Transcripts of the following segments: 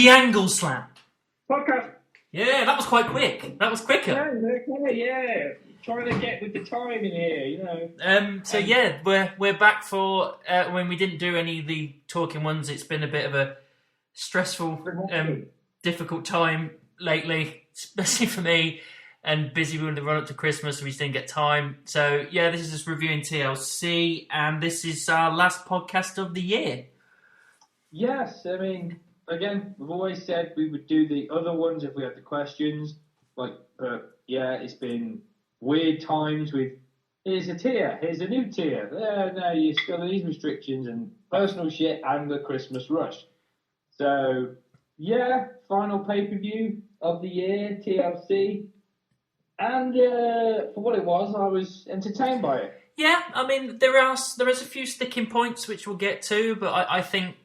the Angle Slam podcast. Yeah, that was quite quick. That was quicker. Yeah. Trying to get with the time in here, you know. So yeah, we're back for when we didn't do any of the talking ones. It's been a bit of a stressful, difficult time lately, especially for me, and busy with the run up to Christmas, so we just didn't get time. So yeah, this is just reviewing TLC, and this is our last podcast of the year. Yes, I mean, again, we've always said we would do the other ones if we had the questions. It's been weird times with here's a tier, here's a new tier. No, you're still in these restrictions and personal shit and the Christmas rush. So, yeah, final pay-per-view of the year, TLC. And for what it was, I was entertained by it. Yeah, I mean, there is a few sticking points which we'll get to, but I think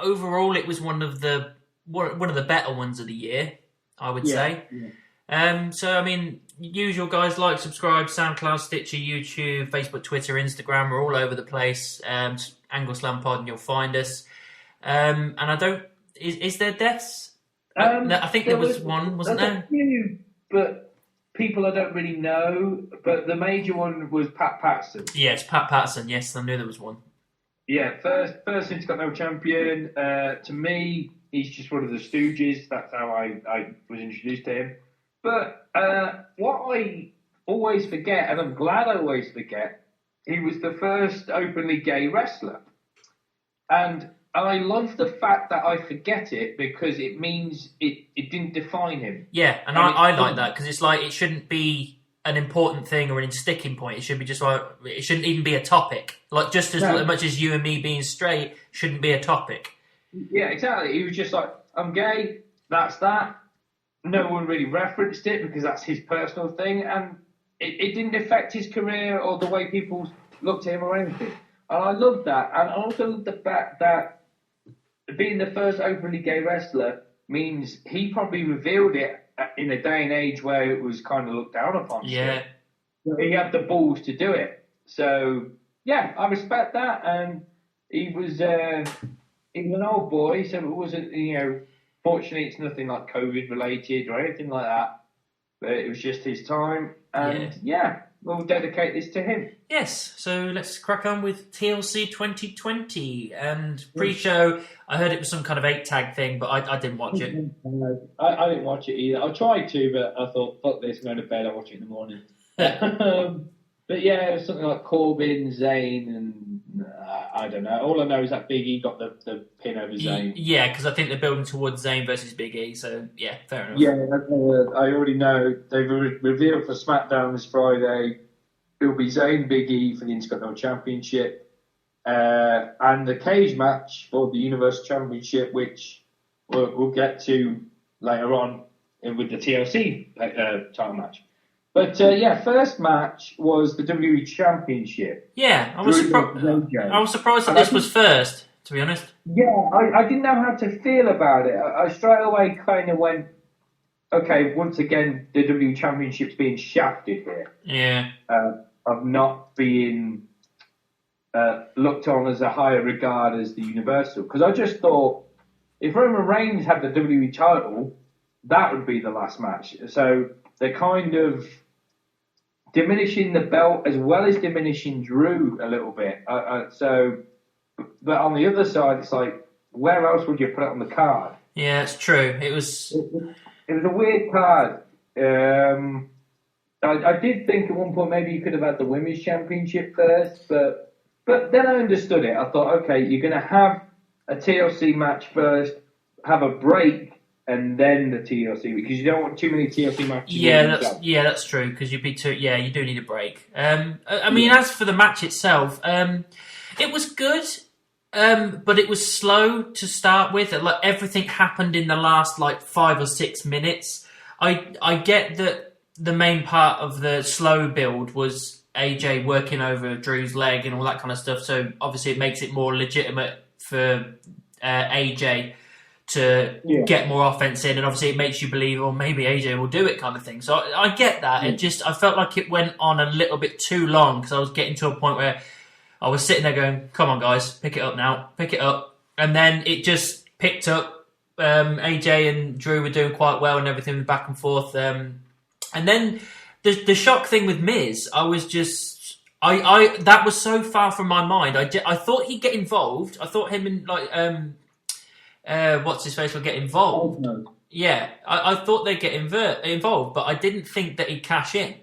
overall it was one of the better ones of the year, I would say. Yeah. So, I mean, usual guys, like, subscribe, SoundCloud, Stitcher, YouTube, Facebook, Twitter, Instagram. We're all over the place. Angle Slam Pod, and you'll find us. And I don't... Is there deaths? I think there was one, wasn't there? A few, but people I don't really know. But the major one was Pat Patterson. Yes, Pat Patterson. Yes, I knew there was one. Yeah, first Intercontinental Champion. To me, he's just one of the Stooges. That's how I was introduced to him. But what I always forget, and I'm glad I always forget, he was the first openly gay wrestler. And I love the fact that I forget it because it means it didn't define him. Yeah, and I like that because it's like it shouldn't be an important thing or a sticking point. It should be just like, it shouldn't even be a topic. Like just as much as you and me being straight shouldn't be a topic. Yeah, exactly. He was just like, I'm gay, that's that. No one really referenced it because that's his personal thing, and it didn't affect his career or the way people looked at him or anything. And I love that. And I also love the fact that being the first openly gay wrestler means he probably revealed it in a day and age where it was kind of looked down upon. Yeah. So he had the balls to do it. So, yeah, I respect that. And he was an old boy, so it wasn't, fortunately, it's nothing like COVID related or anything like that. But it was just his time. And we'll dedicate this to him. Yes. So let's crack on with TLC 2020. And pre-show, I heard it was some kind of 8-tag thing, but I didn't watch it. I didn't watch it either. I tried to, but I thought, fuck this, I'm going to bed, I'll watch it in the morning. But yeah, it was something like Corbin, Zayn, and I don't know. All I know is that Big E got the pin over Zayn. Yeah, because I think they're building towards Zayn versus Big E, so yeah, fair enough. Yeah, I already know. They've revealed for Smackdown this Friday, it'll be Zayn Big E for the Intercontinental Championship, and the cage match for the Universal Championship, which we'll get to later on with the TLC title match. But first match was the WWE Championship. Yeah, I was surprised that this was first, to be honest. Yeah, I didn't know how to feel about it. I straight away kind of went, okay, once again, the WWE Championship's being shafted here. Yeah. Of not being looked on as a higher regard as the Universal. Because I just thought, if Roman Reigns had the WWE title, that would be the last match. So they're kind of diminishing the belt as well as diminishing Drew a little bit. But on the other side, it's like, where else would you put it on the card? Yeah, it's true. It was a weird card. I did think at one point maybe you could have had the Women's Championship first, but then I understood it. I thought, okay, you're going to have a TLC match first, have a break, and then the TLC, because you don't want too many TLC matches. That's true, because you'd be too. Yeah, you do need a break. I mean, as for the match itself, it was good, but it was slow to start with. Like everything happened in the last 5 or 6 minutes. I get that the main part of the slow build was AJ working over Drew's leg and all that kind of stuff. So obviously it makes it more legitimate for AJ to get more offense in, and obviously it makes you believe, or maybe AJ will do it, kind of thing. So I get that. I felt like it went on a little bit too long because I was getting to a point where I was sitting there going, "Come on, guys, pick it up now, pick it up," and then it just picked up AJ and Drew were doing quite well and everything back and forth. And then the shock thing with Miz, I was just that was so far from my mind. I thought he'd get involved. I thought him and what's his face would get involved. Oh, no. Yeah, I thought they'd get involved, but I didn't think that he'd cash in.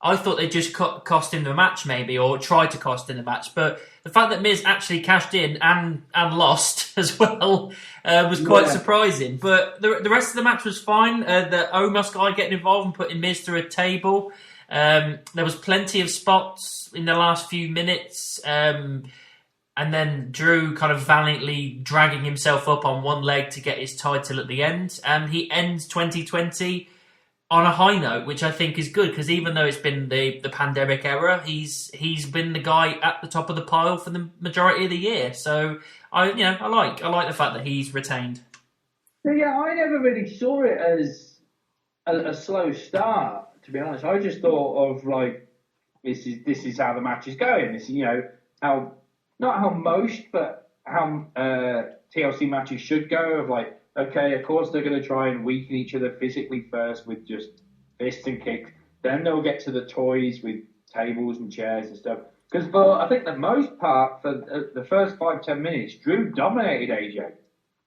I thought they'd just cost him the match maybe, or tried to cost him the match. But the fact that Miz actually cashed in and lost as well was quite surprising. But the rest of the match was fine. The Omos guy getting involved and putting Miz through a table. There was plenty of spots in the last few minutes. And then Drew kind of valiantly dragging himself up on one leg to get his title at the end. And he ends 2020 on a high note, which I think is good, because even though it's been the pandemic era, he's been the guy at the top of the pile for the majority of the year. So I like the fact that he's retained. Yeah, I never really saw it as a slow start, to be honest. I just thought of like this is how the match is going. This is how not how most, but how TLC matches should go. Of like, okay, of course they're going to try and weaken each other physically first with just fists and kicks. Then they'll get to the toys with tables and chairs and stuff. Because for, I think the most part, for the first 5-10 minutes, Drew dominated AJ.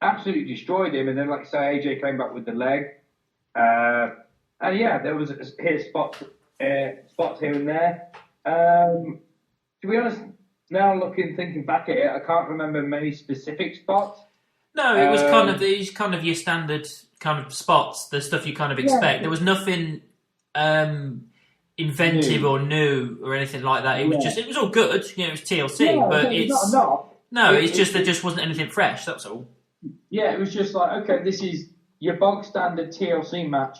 Absolutely destroyed him. And then, like I say, AJ came back with the leg. And yeah, there was spots here and there. To be honest, now thinking back at it, I can't remember many specific spots. No, it was kind of your standard kind of spots, the stuff you kind of expect. Yeah. There was nothing inventive or new or anything like that. It was just, it was all good. It was TLC, but it's not enough. No, it's just there just wasn't anything fresh. That's all. Yeah, it was just like, okay, this is your bog standard TLC match,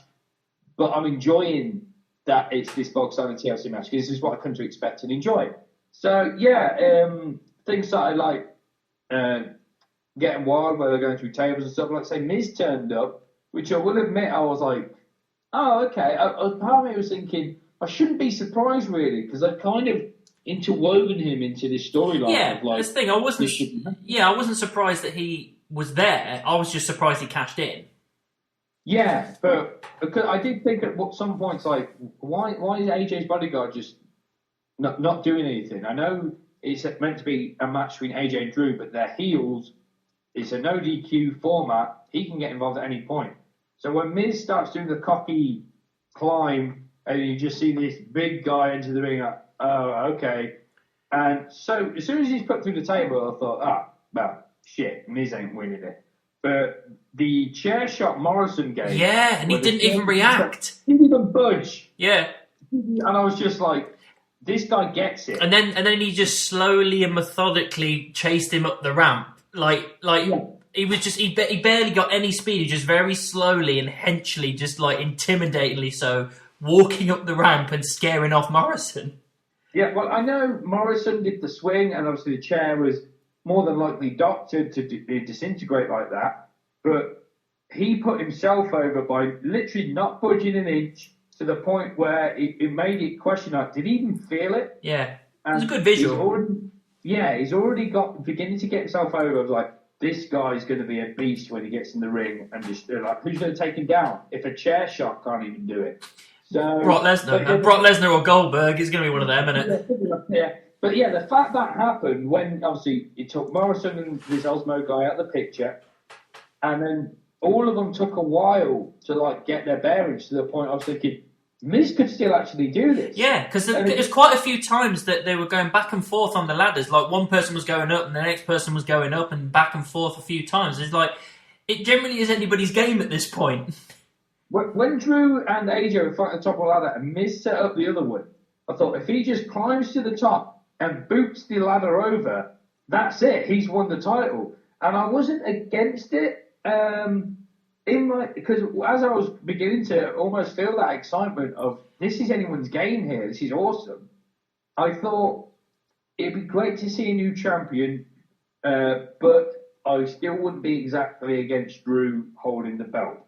but I'm enjoying that it's this bog standard TLC match because this is what I come to expect and enjoy. So yeah, things started like getting wild where they're going through tables and stuff. Like say, Miz turned up, which I will admit I was like, oh okay. Part of me was thinking I shouldn't be surprised really because I kind of interwoven him into this storyline. Yeah, of like, this thing I wasn't surprised that he was there. I was just surprised he cashed in. Yeah, but because I did think at some points like, why is AJ's bodyguard just not doing anything? I know it's meant to be a match between AJ and Drew, but they're heels. It's a no DQ format. He can get involved at any point. So when Miz starts doing the cocky climb, and you just see this big guy into the ring, like, oh, okay. And so as soon as he's put through the table, I thought, well, shit, Miz ain't winning it. But the chair shot Morrison gave. Yeah, and he didn't even react. He didn't even budge. Yeah. And I was just like, this guy gets it. And then he just slowly and methodically chased him up the ramp. He was just he barely got any speed. He just very slowly and henchily, just like intimidatingly so, walking up the ramp and scaring off Morrison. Yeah, well, I know Morrison did the swing, and obviously the chair was more than likely doctored to disintegrate like that. But he put himself over by literally not budging an inch to the point where it made it question, like, did he even feel it? Yeah, it was a good visual. He's already beginning to get himself over. I was like, this guy's going to be a beast when he gets in the ring, and just like, who's going to take him down if a chair shot can't even do it? So Brock Lesnar or Goldberg is going to be one of them, isn't it? Yeah, but yeah, the fact that happened when obviously it took Morrison and this Osmo guy out of the picture, and then all of them took a while to like get their bearings to the point I was thinking, Miz could still actually do this. Yeah, because there's quite a few times that they were going back and forth on the ladders. Like one person was going up and the next person was going up and back and forth a few times. It's like, it generally is anybody's game at this point. When Drew and AJ were fighting at the top of the ladder and Miz set up the other one, I thought if he just climbs to the top and boots the ladder over, that's it. He's won the title. And I wasn't against it. Because as I was beginning to almost feel that excitement of this is anyone's game here, this is awesome, I thought it'd be great to see a new champion, but I still wouldn't be exactly against Drew holding the belt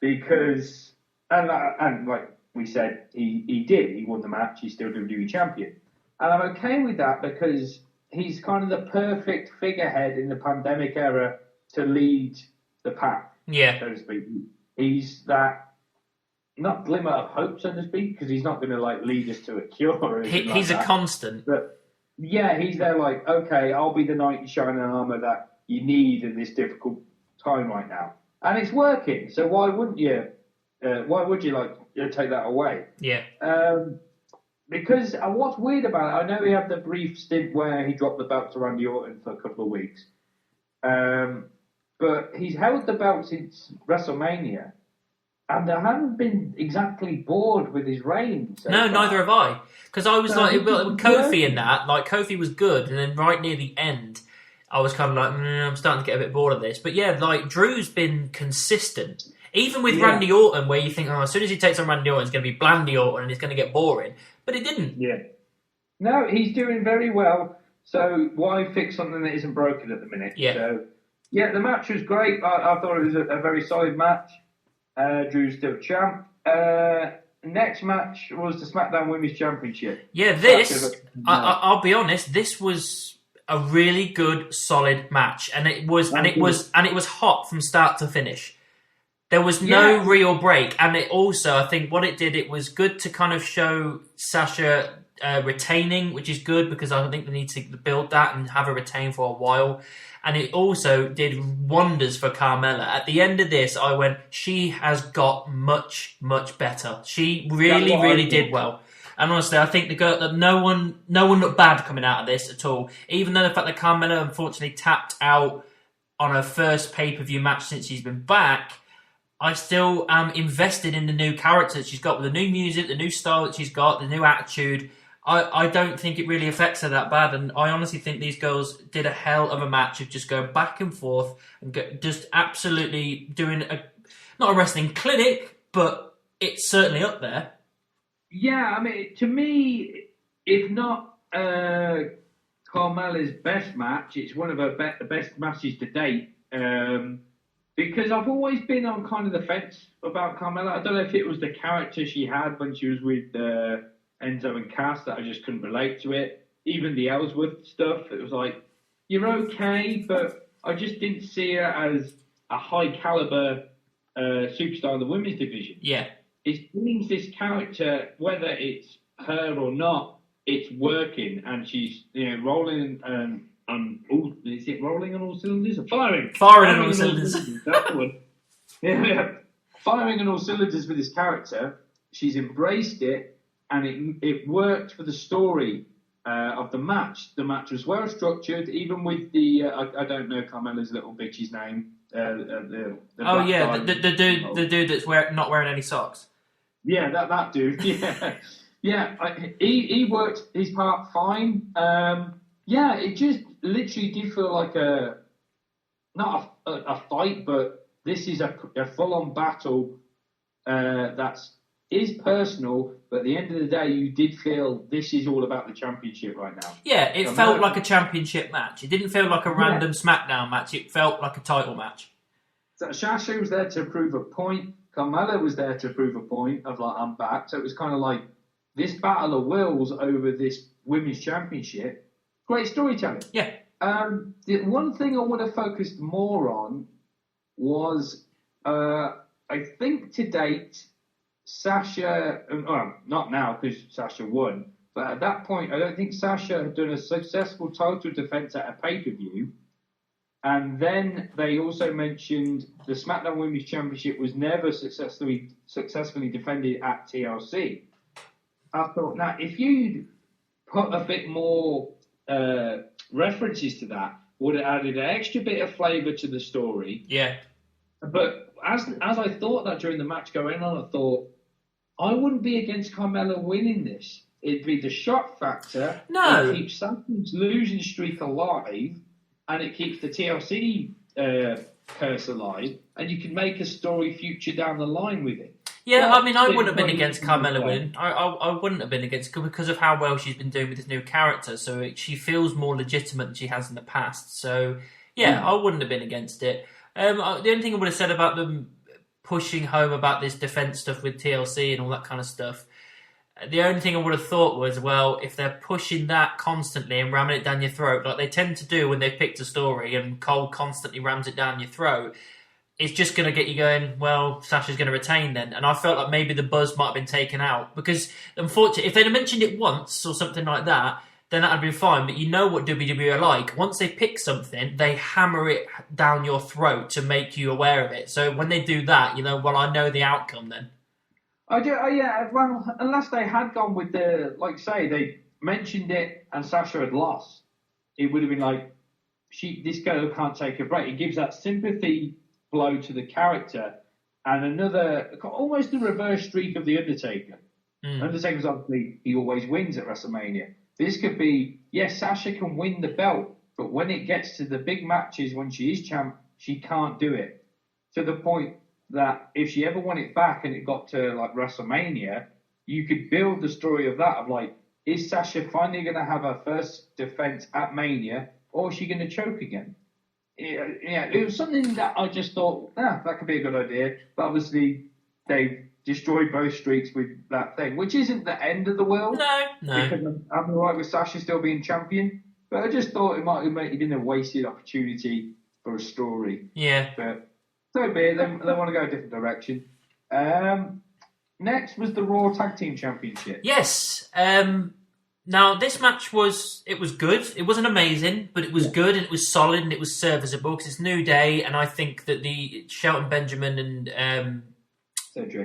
because, and like we said, he won the match, he's still WWE champion, and I'm okay with that because he's kind of the perfect figurehead in the pandemic era to lead the pack. Yeah. so to speak. He's that, not glimmer of hope, so to speak, because he's not going to like lead us to a cure or anything He's like a constant. But yeah, he's there like, okay, I'll be the knight in shining armour that you need in this difficult time right now. And it's working, so why wouldn't you? Why would you take that away? Yeah. Because what's weird about it, I know he had the brief stint where he dropped the belt to Randy Orton for a couple of weeks. But he's held the belt since WrestleMania, and I haven't been exactly bored with his reign. So no, far. neither have I. Because I was like, Kofi in that, like, Kofi was good, and then right near the end, I was kind of like, I'm starting to get a bit bored of this. But yeah, like, Drew's been consistent. Even with Randy Orton, where you think, as soon as he takes on Randy Orton, it's going to be Blandy Orton, and it's going to get boring. But it didn't. Yeah. No, he's doing very well. So why fix something that isn't broken at the minute? Yeah. So, yeah, the match was great. I thought it was a very solid match. Drew's still champ. Next match was the Smackdown Women's Championship. Yeah, this, I'll be honest, this was a really good, solid match. And it was hot from start to finish. There was no real break. And it also, I think what it did, it was good to kind of show Sasha retaining, which is good because I think they need to build that and have her retain for a while. And it also did wonders for Carmella. At the end of this, I went, she has got much, much better. She really, really did well. And honestly, I think the girl that no one looked bad coming out of this at all. Even though the fact that Carmella unfortunately tapped out on her first pay-per-view match since she's been back, I still am invested in the new character that she's got, with the new music, the new style that she's got, the new attitude. I don't think it really affects her that bad, and I honestly think these girls did a hell of a match of just going back and forth and just absolutely doing not a wrestling clinic, but it's certainly up there. Yeah, I mean, to me, if not Carmella's best match, it's one of her best matches to date. Because I've always been on kind of the fence about Carmella. I don't know if it was the character she had when she was with Enzo and Cass that I just couldn't relate to it. Even the Ellsworth stuff, it was like, you're okay, but I just didn't see her as a high caliber superstar in the women's division. Yeah. It means this character, whether it's her or not, it's working, and she's rolling on all. Is it rolling on all cylinders or firing? Firing on all cylinders. That's the one. Yeah, firing on all cylinders with this character. She's embraced it. And it worked for the story of the match. The match was well structured, even with the I don't know Carmella's little bitch's name. The dude that's not wearing any socks. Yeah, that dude. Yeah, he worked his part fine. It just literally did feel like not a fight, but this is a full on battle is personal, but at the end of the day, you did feel this is all about the championship right now. Yeah, it felt like a championship match. It didn't feel like a random SmackDown match. It felt like a title match. So Sasha was there to prove a point. Carmella was there to prove a point of like, I'm back. So it was kind of like this battle of wills over this women's championship. Great storytelling. Yeah. The one thing I would have focused more on was, I think to date, Sasha, well, not now because Sasha won, but at that point, I don't think Sasha had done a successful title defense at a pay-per-view. And then they also mentioned the SmackDown Women's Championship was never successfully defended at TLC. I thought, now, if you'd put a bit more references to that, would have added an extra bit of flavour to the story. Yeah. But as I thought that during the match going on, I thought, I wouldn't be against Carmella winning this. It'd be the shock factor. No. It keeps Sampson's losing streak alive, and it keeps the TLC curse alive, and you can make a story future down the line with it. Yeah, I mean, I wouldn't have been against Carmella winning. I wouldn't have been against because of how well she's been doing with this new character. So she feels more legitimate than she has in the past. So, yeah, I wouldn't have been against it. The only thing I would have said about them pushing home about this defense stuff with TLC and all that kind of stuff, the only thing I would have thought was, well, if they're pushing that constantly and ramming it down your throat, like they tend to do when they've picked a story and Cole constantly rams it down your throat, it's just going to get you going, well, Sasha's going to retain then. And I felt like maybe the buzz might have been taken out. Because, unfortunately, if they'd have mentioned it once or something like that, then that would be fine. But you know what WWE are like. Once they pick something, they hammer it down your throat to make you aware of it. So when they do that, you know, well, I know the outcome then. Yeah, well, unless they had gone with the, like say, they mentioned it and Sasha had lost, it would have been like, this girl can't take a break. It gives that sympathy blow to the character, and another almost the reverse streak of the Undertaker. Undertaker's obviously he always wins at WrestleMania. This could be, yes, Sasha can win the belt, but when it gets to the big matches when she is champ, she can't do it to the point that if she ever won it back and it got to like WrestleMania, you could build the story of that of like, is Sasha finally going to have her first defense at Mania, or is she going to choke again? Yeah, it was something that I just thought, that could be a good idea. But obviously, they've destroyed both streaks with that thing, which isn't the end of the world. No. Because I'm all right with Sasha still being champion. But I just thought it might have been a wasted opportunity for a story. Yeah. But so be it. They want to go a different direction. Next was the Raw Tag Team Championship. Yes. Now, this match was good. It wasn't amazing, but it was good and it was solid and it was serviceable because it's New Day, and I think that the Shelton Benjamin and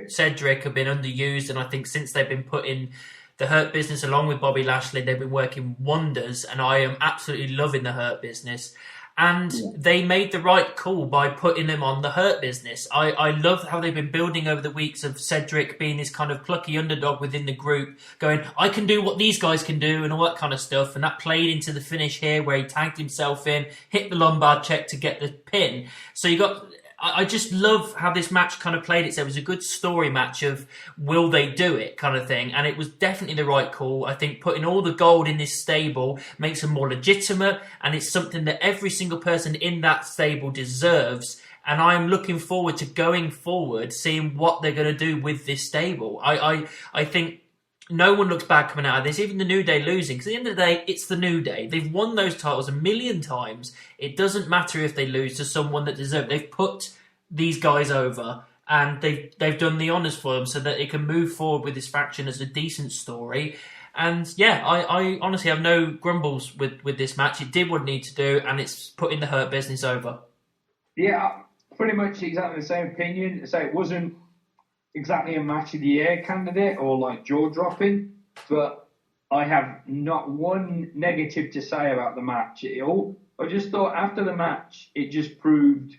Cedric have been underused, and I think since they've been put in the Hurt Business along with Bobby Lashley, they've been working wonders, and I am absolutely loving the Hurt Business. And they made the right call by putting them on the Hurt Business. I love how they've been building over the weeks of Cedric being this kind of plucky underdog within the group, going, I can do what these guys can do and all that kind of stuff. And that played into the finish here where he tagged himself in, hit the lumbar check to get the pin. So you got... I just love how this match kind of played itself. It was a good story match of will they do it kind of thing. And it was definitely the right call. I think putting all the gold in this stable makes them more legitimate. And it's something that every single person in that stable deserves. And I'm looking forward to going forward, seeing what they're going to do with this stable. I think no one looks bad coming out of this, even the New Day losing. Because at the end of the day, it's the New Day. They've won those titles a million times. It doesn't matter if they lose to someone that deserves it. They've put these guys over, and they've done the honours for them so that it can move forward with this faction as a decent story. And yeah, I honestly have no grumbles with this match. It did what it needed to do, and it's putting the Hurt Business over. Yeah, pretty much exactly the same opinion. So it wasn't exactly a match of the year candidate or like jaw dropping, but I have not one negative to say about the match. I just thought after the match, it just proved,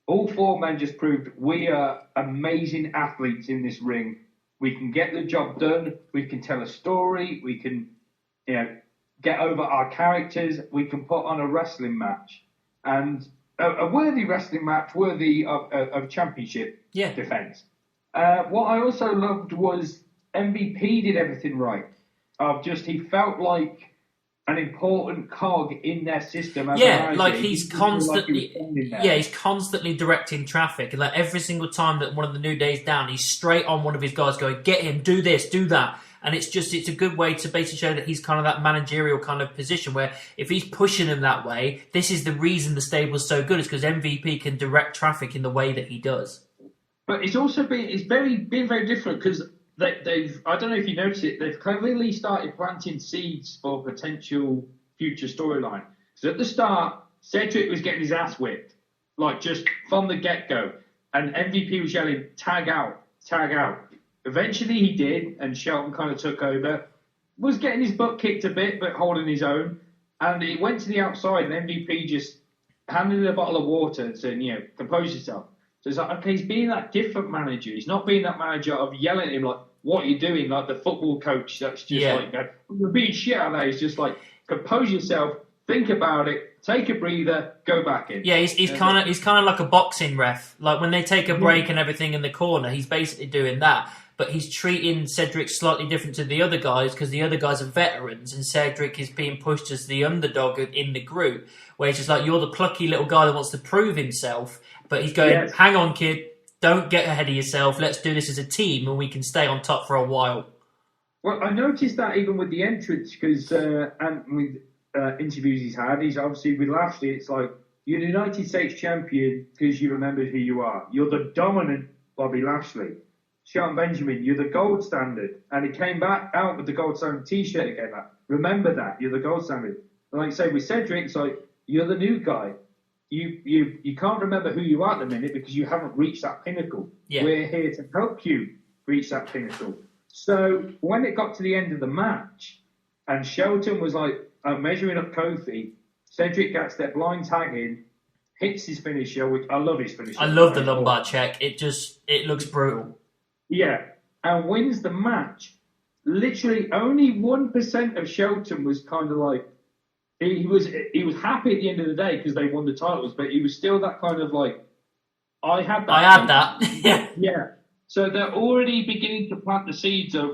all four men just proved we are amazing athletes in this ring. We can get the job done. We can tell a story. We can, get over our characters. We can put on a wrestling match, and a worthy wrestling match, worthy of championship defense. What I also loved was MVP did everything right. He felt like an important cog in their system. He's constantly, he's constantly directing traffic. And like every single time that one of the New Day's down, he's straight on one of his guys going, get him, do this, do that. And it's a good way to basically show that he's kind of that managerial kind of position where if he's pushing him that way, this is the reason the stable's so good, is because MVP can direct traffic in the way that he does. But it's also been very different because they've, I don't know if you noticed it, they've cleverly started planting seeds for potential future storyline. So at the start, Cedric was getting his ass whipped, like just from the get-go. And MVP was yelling, tag out, tag out. Eventually he did, and Shelton kind of took over. Was getting his butt kicked a bit, but holding his own. And he went to the outside, and MVP just handed him a bottle of water and said, compose yourself. So it's like, okay, he's being that different manager. He's not being that manager of yelling at him like, what are you doing? Like the football coach that's just you're being shit out there. He's just like, compose yourself, think about it, take a breather, go back in. Yeah, he's kind of like a boxing ref. Like when they take a break and everything in the corner, he's basically doing that. But he's treating Cedric slightly different to the other guys because the other guys are veterans and Cedric is being pushed as the underdog in the group, where it's just like, you're the plucky little guy that wants to prove himself, but he's going, hang on, kid, don't get ahead of yourself, let's do this as a team and we can stay on top for a while. Well, I noticed that even with the entrance, because and with interviews he's had, he's obviously with Lashley, it's like, You're the United States champion because you remembered who you are. You're the dominant Bobby Lashley. Shelton Benjamin, you're the gold standard. And it came back out with the gold standard t-shirt again. Like, remember that. You're the gold standard. And like I say, with Cedric, it's like, you're the new guy. You can't remember who you are at the minute because you haven't reached that pinnacle. Yeah. We're here to help you reach that pinnacle. So when it got to the end of the match and Shelton was like measuring up Kofi, Cedric gets that blind tag in, hits his finisher, which I love his finisher. I love the lumbar check. It looks brutal. Yeah, and wins the match. Literally, only 1% of Shelton was kind of like he was happy at the end of the day because they won the titles, but he was still that kind of like I had that. Yeah. Yeah. So they're already beginning to plant the seeds of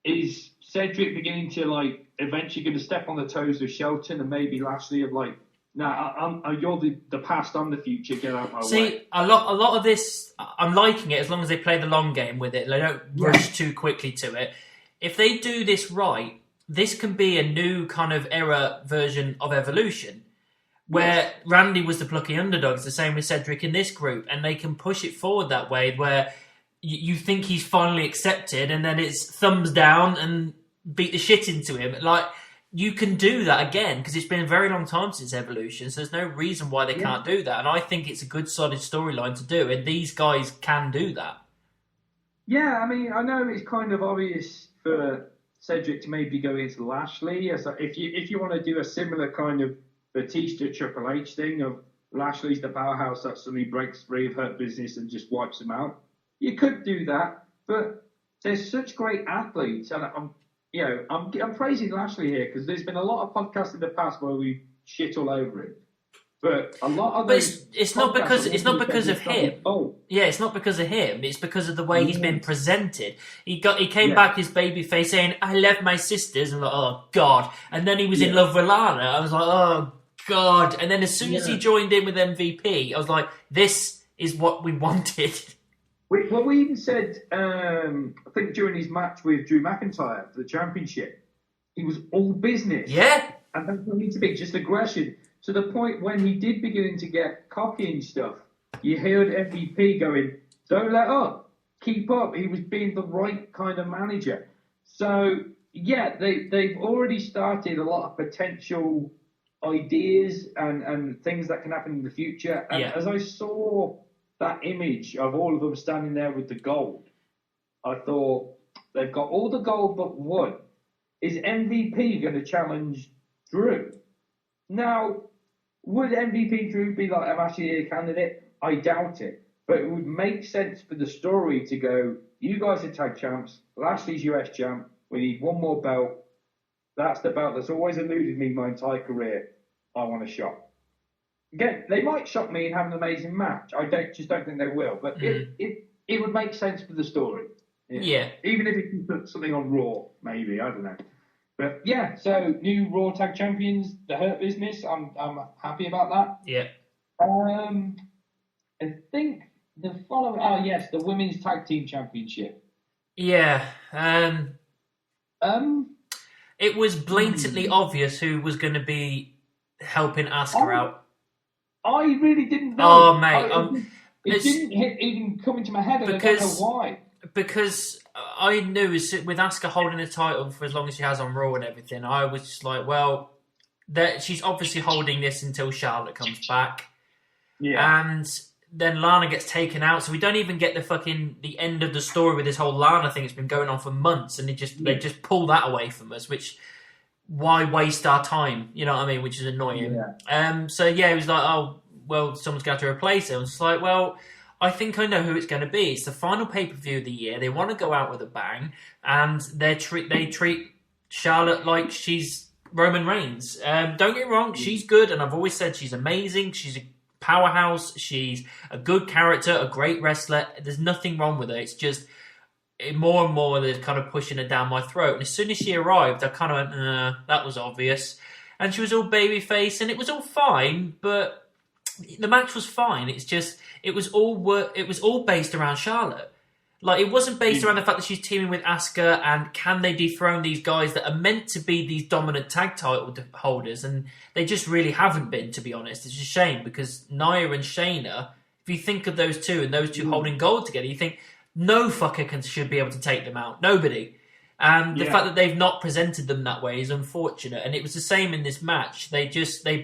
is Cedric beginning to like eventually going to step on the toes of Shelton and maybe Lashley of like, nah, you're the past, I'm the future, get out my way. See, a lot of this, I'm liking it as long as they play the long game with it. They don't rush too quickly to it. If they do this right, this can be a new kind of era version of Evolution, where Randy was the plucky underdog. It's the same with Cedric in this group, and they can push it forward that way where you think he's finally accepted, and then it's thumbs down and beat the shit into him. Like, you can do that again, because it's been a very long time since Evolution, so there's no reason why they can't do that. And I think it's a good, solid storyline to do, and these guys can do that. Yeah, I mean, I know it's kind of obvious for Cedric to maybe go into Lashley. So if you want to do a similar kind of Batista Triple H thing of Lashley's the powerhouse that suddenly breaks free of Hurt Business and just wipes him out, you could do that. But there's such great athletes, and I'm praising Lashley here because there's been a lot of podcasts in the past where we shit all over him. But a lot of those it's not because of him. Yeah, it's not because of him. It's because of the way he's been presented. He came back his babyface saying, "I love my sisters," and I'm like, oh god. And then he was in love with Lana. I was like, oh god. And then as soon as he joined in with MVP, I was like, this is what we wanted. We even said, I think during his match with Drew McIntyre for the championship, he was all business. Yeah. And that's what needs to be, just aggression. To the point when he did begin to get cocky and stuff, you heard MVP going, don't let up, keep up. He was being the right kind of manager. So, yeah, they've already started a lot of potential ideas and things that can happen in the future. And as I saw that image of all of them standing there with the gold, I thought, they've got all the gold but one. Is MVP going to challenge Drew? Now, would MVP Drew be like a match of the year candidate? I doubt it. But it would make sense for the story to go, you guys are tag champs, Lashley's US champ, we need one more belt. That's the belt that's always eluded me my entire career. I want a shot. Again, they might shock me and have an amazing match. I just don't think they will. But it would make sense for the story. Yeah. Even if it can put something on Raw, maybe. I don't know. But yeah, so new Raw Tag Champions, the Hurt Business. I'm happy about that. Yeah. I think the following. Oh yes, the Women's Tag Team Championship. Yeah. It was blatantly obvious who was going to be helping Asuka out. I really didn't know. Oh mate, it didn't even come into my head, and I don't know why. Because I knew with Asuka holding the title for as long as she has on Raw and everything, I was just like, well, she's obviously holding this until Charlotte comes back. Yeah. And then Lana gets taken out, so we don't even get the end of the story with this whole Lana thing. It's been going on for months, and they just pull that away from us, which, why waste our time? You know what I mean? Which is annoying. Yeah. So yeah, it was like, oh, well, someone's going to have to replace it. I was just like, well, I think I know who it's going to be. It's the final pay-per-view of the year. They want to go out with a bang, and they treat Charlotte like she's Roman Reigns. Don't get me wrong, she's good, and I've always said she's amazing. She's a powerhouse. She's a good character, a great wrestler. There's nothing wrong with her. It's just more and more they're kind of pushing her down my throat. And as soon as she arrived, I kind of went, that was obvious. And she was all babyface, and it was all fine, but the match was fine. It's just it was all based around Charlotte. Like, it wasn't based around the fact that she's teaming with Asuka and can they dethrone these guys that are meant to be these dominant tag title holders, and they just really haven't been, to be honest. It's a shame because Nia and Shayna, if you think of those two and those two holding gold together, you think no fucker should be able to take them out. Nobody. And the fact that they've not presented them that way is unfortunate. And it was the same in this match. They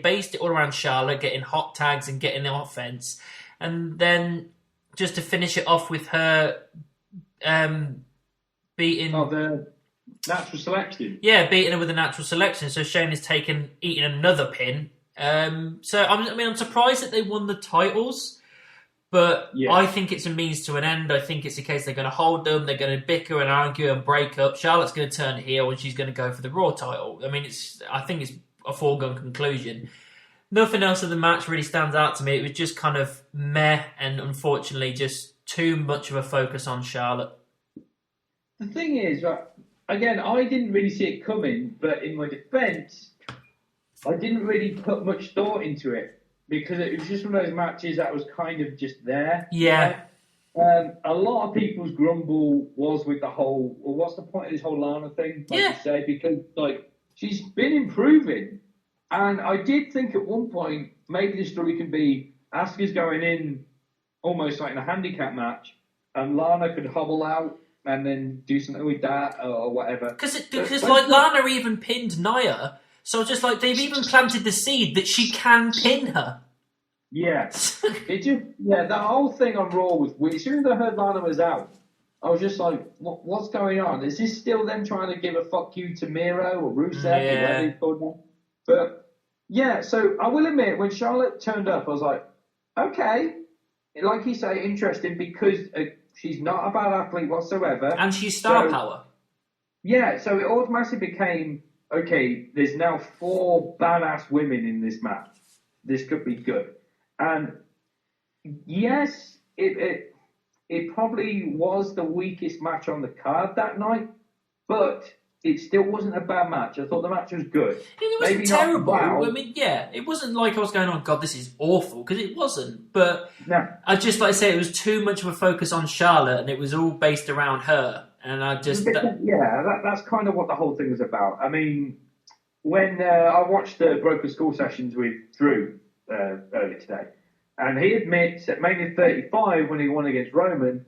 based it all around Charlotte getting hot tags and getting the offense. And then just to finish it off with her beating... Oh, the natural selection. Yeah, beating her with a natural selection. So Shane is eating another pin. So I'm surprised that they won the titles, but I think it's a means to an end. I think it's a case they're going to hold them, they're going to bicker and argue and break up. Charlotte's going to turn heel and she's going to go for the Raw title. I mean, I think it's a foregone conclusion. Nothing else of the match really stands out to me. It was just kind of meh, and unfortunately just too much of a focus on Charlotte. The thing is, again, I didn't really see it coming, but in my defence, I didn't really put much thought into it because it was just one of those matches that was kind of just there. Yeah. A lot of people's grumble was with the whole, well, what's the point of this whole Lana thing? Like you say, because she's been improving. And I did think at one point, maybe the story can be Asuka's going in almost like in a handicap match, and Lana could hobble out and then do something with that or whatever. Because Lana even pinned Nia, so just like they've even planted the seed that she can pin her. Yeah, that whole thing on Raw was weird. As soon as I heard Lana was out, I was just like, what's going on? Is this still them trying to give a fuck you to Miro or Rusev or whatever he's called now? But yeah, so I will admit, when Charlotte turned up, I was like, okay, like you say, interesting because she's not a bad athlete whatsoever. And she's star power. Yeah, so it automatically became, okay, there's now 4 badass women in this match. This could be good. And yes, it probably was the weakest match on the card that night, but it still wasn't a bad match. I thought the match was good. It wasn't terrible. I mean, it wasn't like I was going on, God, this is awful, because it wasn't. But I just, like I say, it was too much of a focus on Charlotte, and it was all based around her. And I just... that's kind of what the whole thing was about. I mean, when I watched the Broken Skull sessions with Drew earlier today, and he admits at Mania 35, when he won against Roman,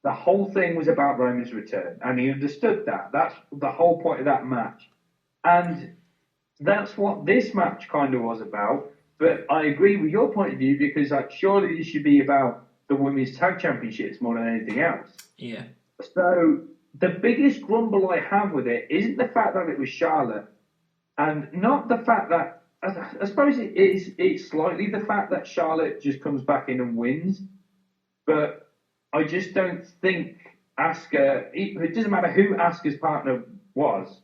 the whole thing was about Roman's return, and he understood that. That's the whole point of that match. And that's what this match kind of was about. But I agree with your point of view, because surely this should be about the Women's Tag Championships more than anything else. Yeah. So the biggest grumble I have with it isn't the fact that it was Charlotte, and not the fact that, I suppose it's slightly the fact that Charlotte just comes back in and wins, but I just don't think Asuka, it doesn't matter who Asuka's partner was,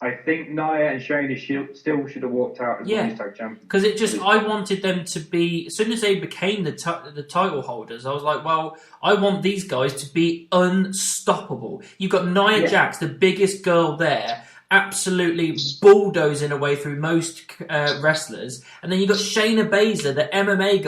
I think Nia and Shayna still should have walked out as Women's Tag Champions. Because I wanted them to be, as soon as they became the title holders, I was like, well, I want these guys to be unstoppable. You've got Nia Jax, the biggest girl there, absolutely bulldozing away through most wrestlers. And then you've got Shayna Baszler, the MMA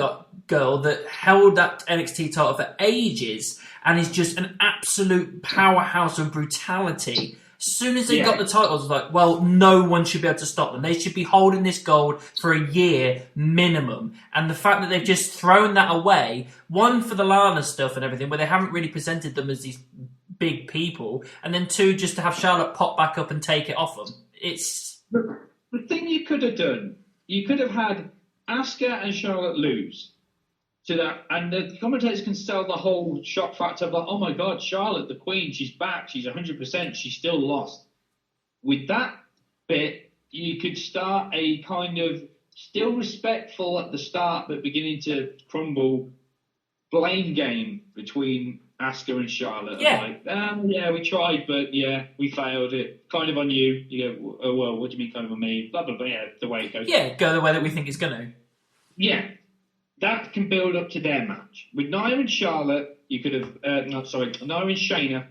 girl that held that NXT title for ages and is just an absolute powerhouse of brutality. As soon as they got the titles, I was like, well, no one should be able to stop them. They should be holding this gold for a year minimum. And the fact that they've just thrown that away, one, for the Lana stuff and everything, where they haven't really presented them as these big people, and then 2, just to have Charlotte pop back up and take it off them. It's... The thing you could have done, you could have had Asuka and Charlotte lose to that, and the commentators can sell the whole shock factor of like, oh my God, Charlotte, the Queen, she's back, she's 100%, she's still lost. With that bit, you could start a kind of still respectful at the start, but beginning to crumble blame game between Asuka and Charlotte. Yeah. We tried, but we failed it. Kind of on you. You go, oh, well, what do you mean kind of on me? Blah, blah, blah. Yeah, the way it goes. Yeah, go the way that we think it's going to. Yeah. That can build up to their match. With Nia and Charlotte, you could have... Nia and Shayna,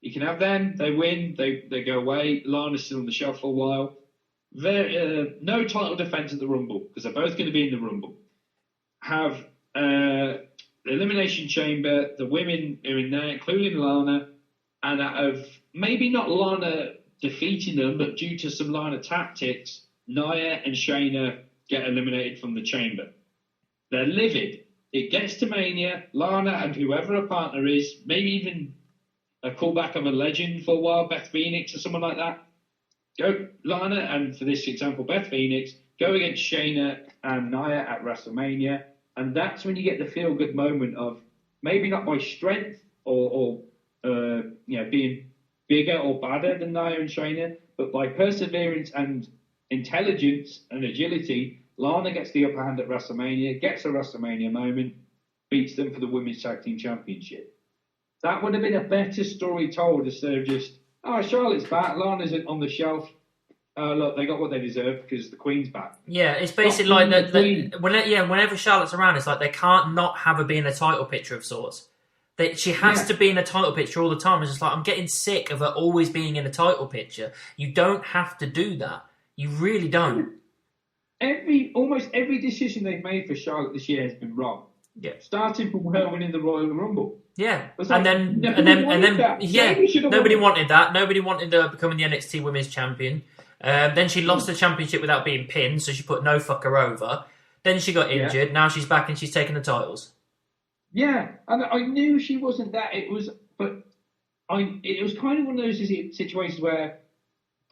you can have them. They win. They go away. Lana's still on the shelf for a while. No title defense at the Rumble, because they're both going to be in the Rumble. Have the Elimination Chamber, the women are in there, including Lana, and out of maybe not Lana defeating them, but due to some Lana tactics, Nia and Shayna get eliminated from the Chamber. They're livid. It gets to Mania, Lana and whoever her partner is, maybe even a callback of a legend for a while, Beth Phoenix or someone like that. Go Lana, and for this example, Beth Phoenix, go against Shayna and Nia at WrestleMania. And that's when you get the feel-good moment of maybe not by strength or being bigger or badder than Nia and Shayna, but by perseverance and intelligence and agility. Lana gets the upper hand at WrestleMania, gets a WrestleMania moment, beats them for the Women's Tag Team Championship. That would have been a better story told instead of just, oh, Charlotte's back, Lana's on the shelf. Look, they got what they deserve because the Queen's back. Yeah, it's basically like whenever Charlotte's around, it's like they can't not have her be in a title picture of sorts. She has to be in a title picture all the time. It's just like, I'm getting sick of her always being in a title picture. You don't have to do that. You really don't. Almost every decision they've made for Charlotte this year has been wrong. Yeah, starting from her winning the Royal Rumble. Yeah, like, and then nobody wanted that. Nobody wanted her becoming the NXT Women's Champion. Then she lost the championship without being pinned, so she put no fucker over. Then she got injured. Now she's back and she's taking the titles. Yeah, and I knew she wasn't that. It was kind of one of those situations where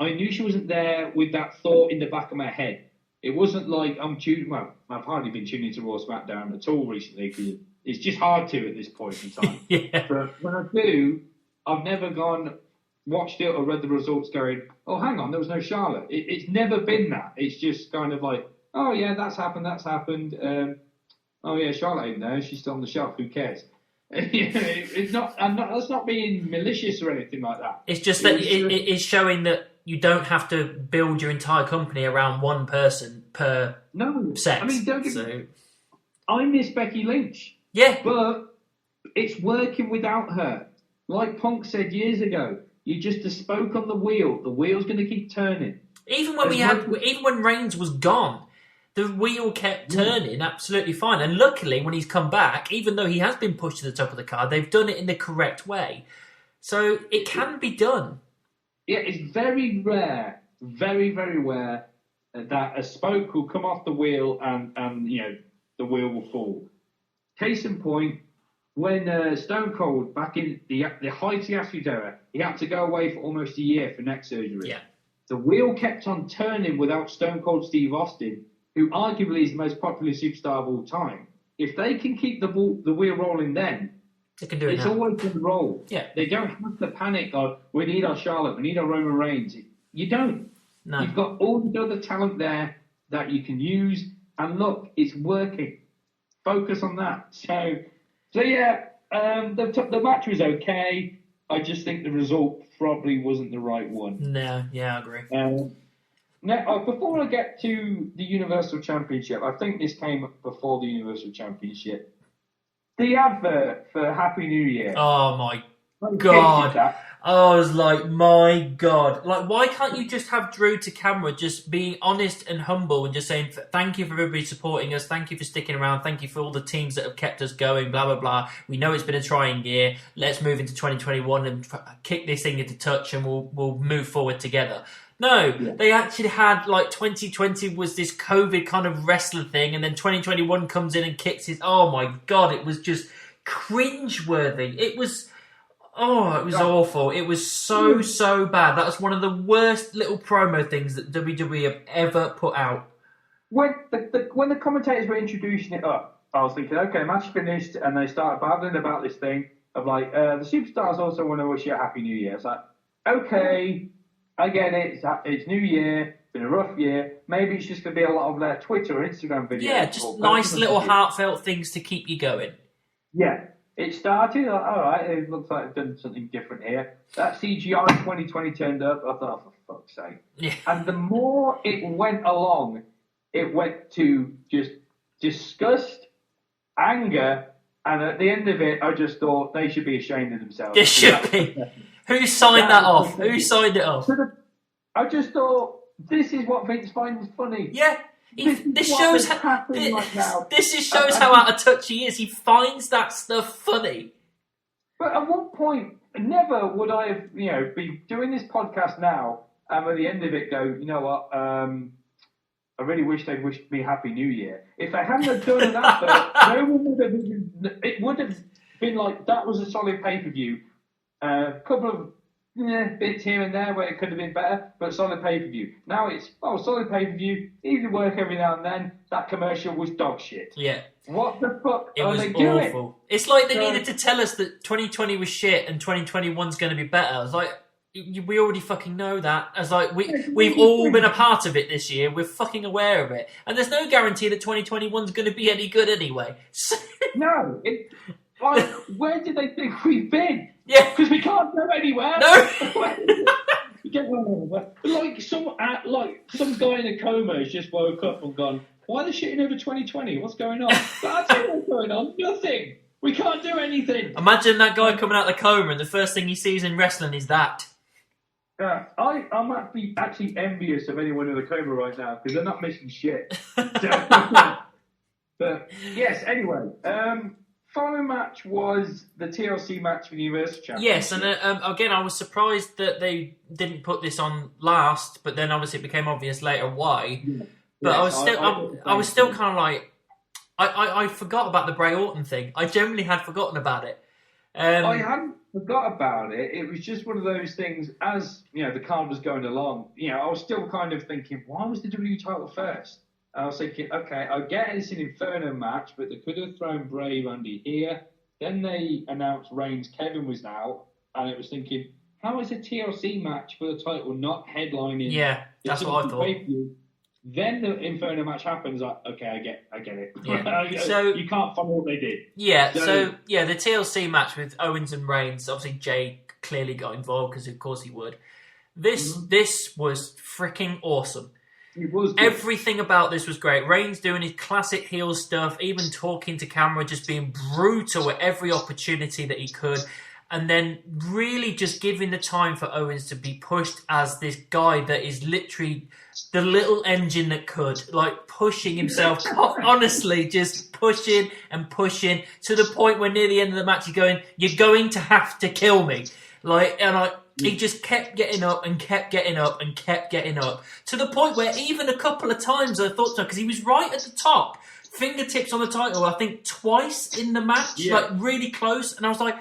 I knew she wasn't there with that thought in the back of my head. It wasn't like I've hardly been tuning into Raw SmackDown at all recently because it's just hard to at this point in time. Yeah. But when I do, I've never watched it or read the results going, oh, hang on, there was no Charlotte. It's never been that. It's just kind of like, oh, yeah, that's happened. Oh, yeah, Charlotte ain't there. She's still on the shelf. Who cares? It's not. That's not being malicious or anything like that. It's just that it's showing that you don't have to build your entire company around one person per set. I mean, I miss Becky Lynch. Yeah. But it's working without her. Like Punk said years ago, you just spoke on the wheel. The wheel's going to keep turning. Even when Reigns was gone, the wheel kept turning absolutely fine. And luckily, when he's come back, even though he has been pushed to the top of the card, they've done it in the correct way. So it can be done. Yeah, it's very rare, very, very rare that a spoke will come off the wheel and the wheel will fall. Case in point, when Stone Cold, back in the height of the Attitude Era, he had to go away for almost a year for neck surgery. Yeah. The wheel kept on turning without Stone Cold Steve Austin, who arguably is the most popular superstar of all time. If they can keep the wheel rolling then, they can do it. It's always going to roll. Yeah. They don't have to panic on, we need our Charlotte, we need our Roman Reigns. You don't. No. You've got all the other talent there that you can use, and look, it's working. Focus on that. So yeah, the match was okay. I just think the result probably wasn't the right one. No, yeah, I agree. Now, before I get to the Universal Championship, I think this came before the Universal Championship. The advert for Happy New Year. Oh my God. I was like, my God. Like, why can't you just have Drew to camera just being honest and humble and just saying, thank you for everybody supporting us, thank you for sticking around, thank you for all the teams that have kept us going, blah, blah, blah. We know it's been a trying year. Let's move into 2021 and kick this thing into touch and we'll move forward together. No, They actually had, 2020 was this COVID kind of wrestler thing, and then 2021 comes in and kicks it. Oh my God, it was just cringeworthy. It was awful. It was so bad. That was one of the worst little promo things that WWE have ever put out. When the commentators were introducing it up, I was thinking, okay, match finished, and they started babbling about this thing of the superstars also want to wish you a Happy New Year. It's like, okay, I get it. It's New Year. It's been a rough year. Maybe it's just going to be a lot of their Twitter or Instagram videos. Yeah, just nice little heartfelt things to keep you going. Yeah. It started, all right, it looks like they've done something different here. That CGI 2020 turned up. I thought, oh, for fuck's sake. Yeah. And the more it went along, it went to just disgust, anger, and at the end of it, I just thought they should be ashamed of themselves. They should be. Who signed that off? Who signed it off? I just thought, this is what Vince finds funny. Yeah. This shows how, this just shows how out of touch he is. He finds that stuff funny. But at what point, never would I have, be doing this podcast now, and at the end of it go, you know what, I really wish they'd wished me Happy New Year. If they hadn't have done that, no one would have even, it would have been like, that was a solid pay-per-view. A couple of bits here and there where it could have been better, but solid pay-per-view. Now it's, solid pay-per-view, easy work every now and then. That commercial was dog shit. Yeah. What the fuck it are was they doing? Awful. It's like they needed to tell us that 2020 was shit and 2021's going to be better. I was like, we already fucking know that. I was like, we've all been a part of it this year. We're fucking aware of it. And there's no guarantee that 2021's going to be any good anyway. So... No. Like, where did they think we've been? Yeah. Because we can't go anywhere. No. Like some guy in a coma has just woke up and gone, why are they shitting over 2020? What's going on? That's what's going on. Nothing. We can't do anything. Imagine that guy coming out of the coma and the first thing he sees in wrestling is that. I'm actually envious of anyone in a coma right now because they're not missing shit. But yes, anyway. Final match was the TLC match for the Universal Championship. Yes, and again, I was surprised that they didn't put this on last, but then obviously it became obvious later why. Yeah. But yes, I was still kind of like, I forgot about the Bray Orton thing. I generally had forgotten about it. I hadn't forgot about it. It was just one of those things. As the card was going along, I was still kind of thinking, why was the WWE title first? I was thinking, okay, I get it's an Inferno match, but they could have thrown Bray Randy here. Then they announced Reigns Kevin was out, and it was thinking, how is a TLC match for the title not headlining? Yeah, that's what I thought. Then the Inferno match happens. Like, okay, I get it. Yeah. So you can't follow what they did. Yeah. So the TLC match with Owens and Reigns. Obviously, Jay clearly got involved because, of course, he would. This was freaking awesome. It was good. Everything about this was great. Reigns doing his classic heel stuff, even talking to camera, just being brutal at every opportunity that he could. And then really just giving the time for Owens to be pushed as this guy that is literally the little engine that could. Like, pushing himself, honestly, just pushing and pushing to the point where near the end of the match he's going, you're going to have to kill me. He just kept getting up and kept getting up and kept getting up. To the point where even a couple of times I thought so, because he was right at the top, fingertips on the title, I think twice in the match, like really close. And I was like,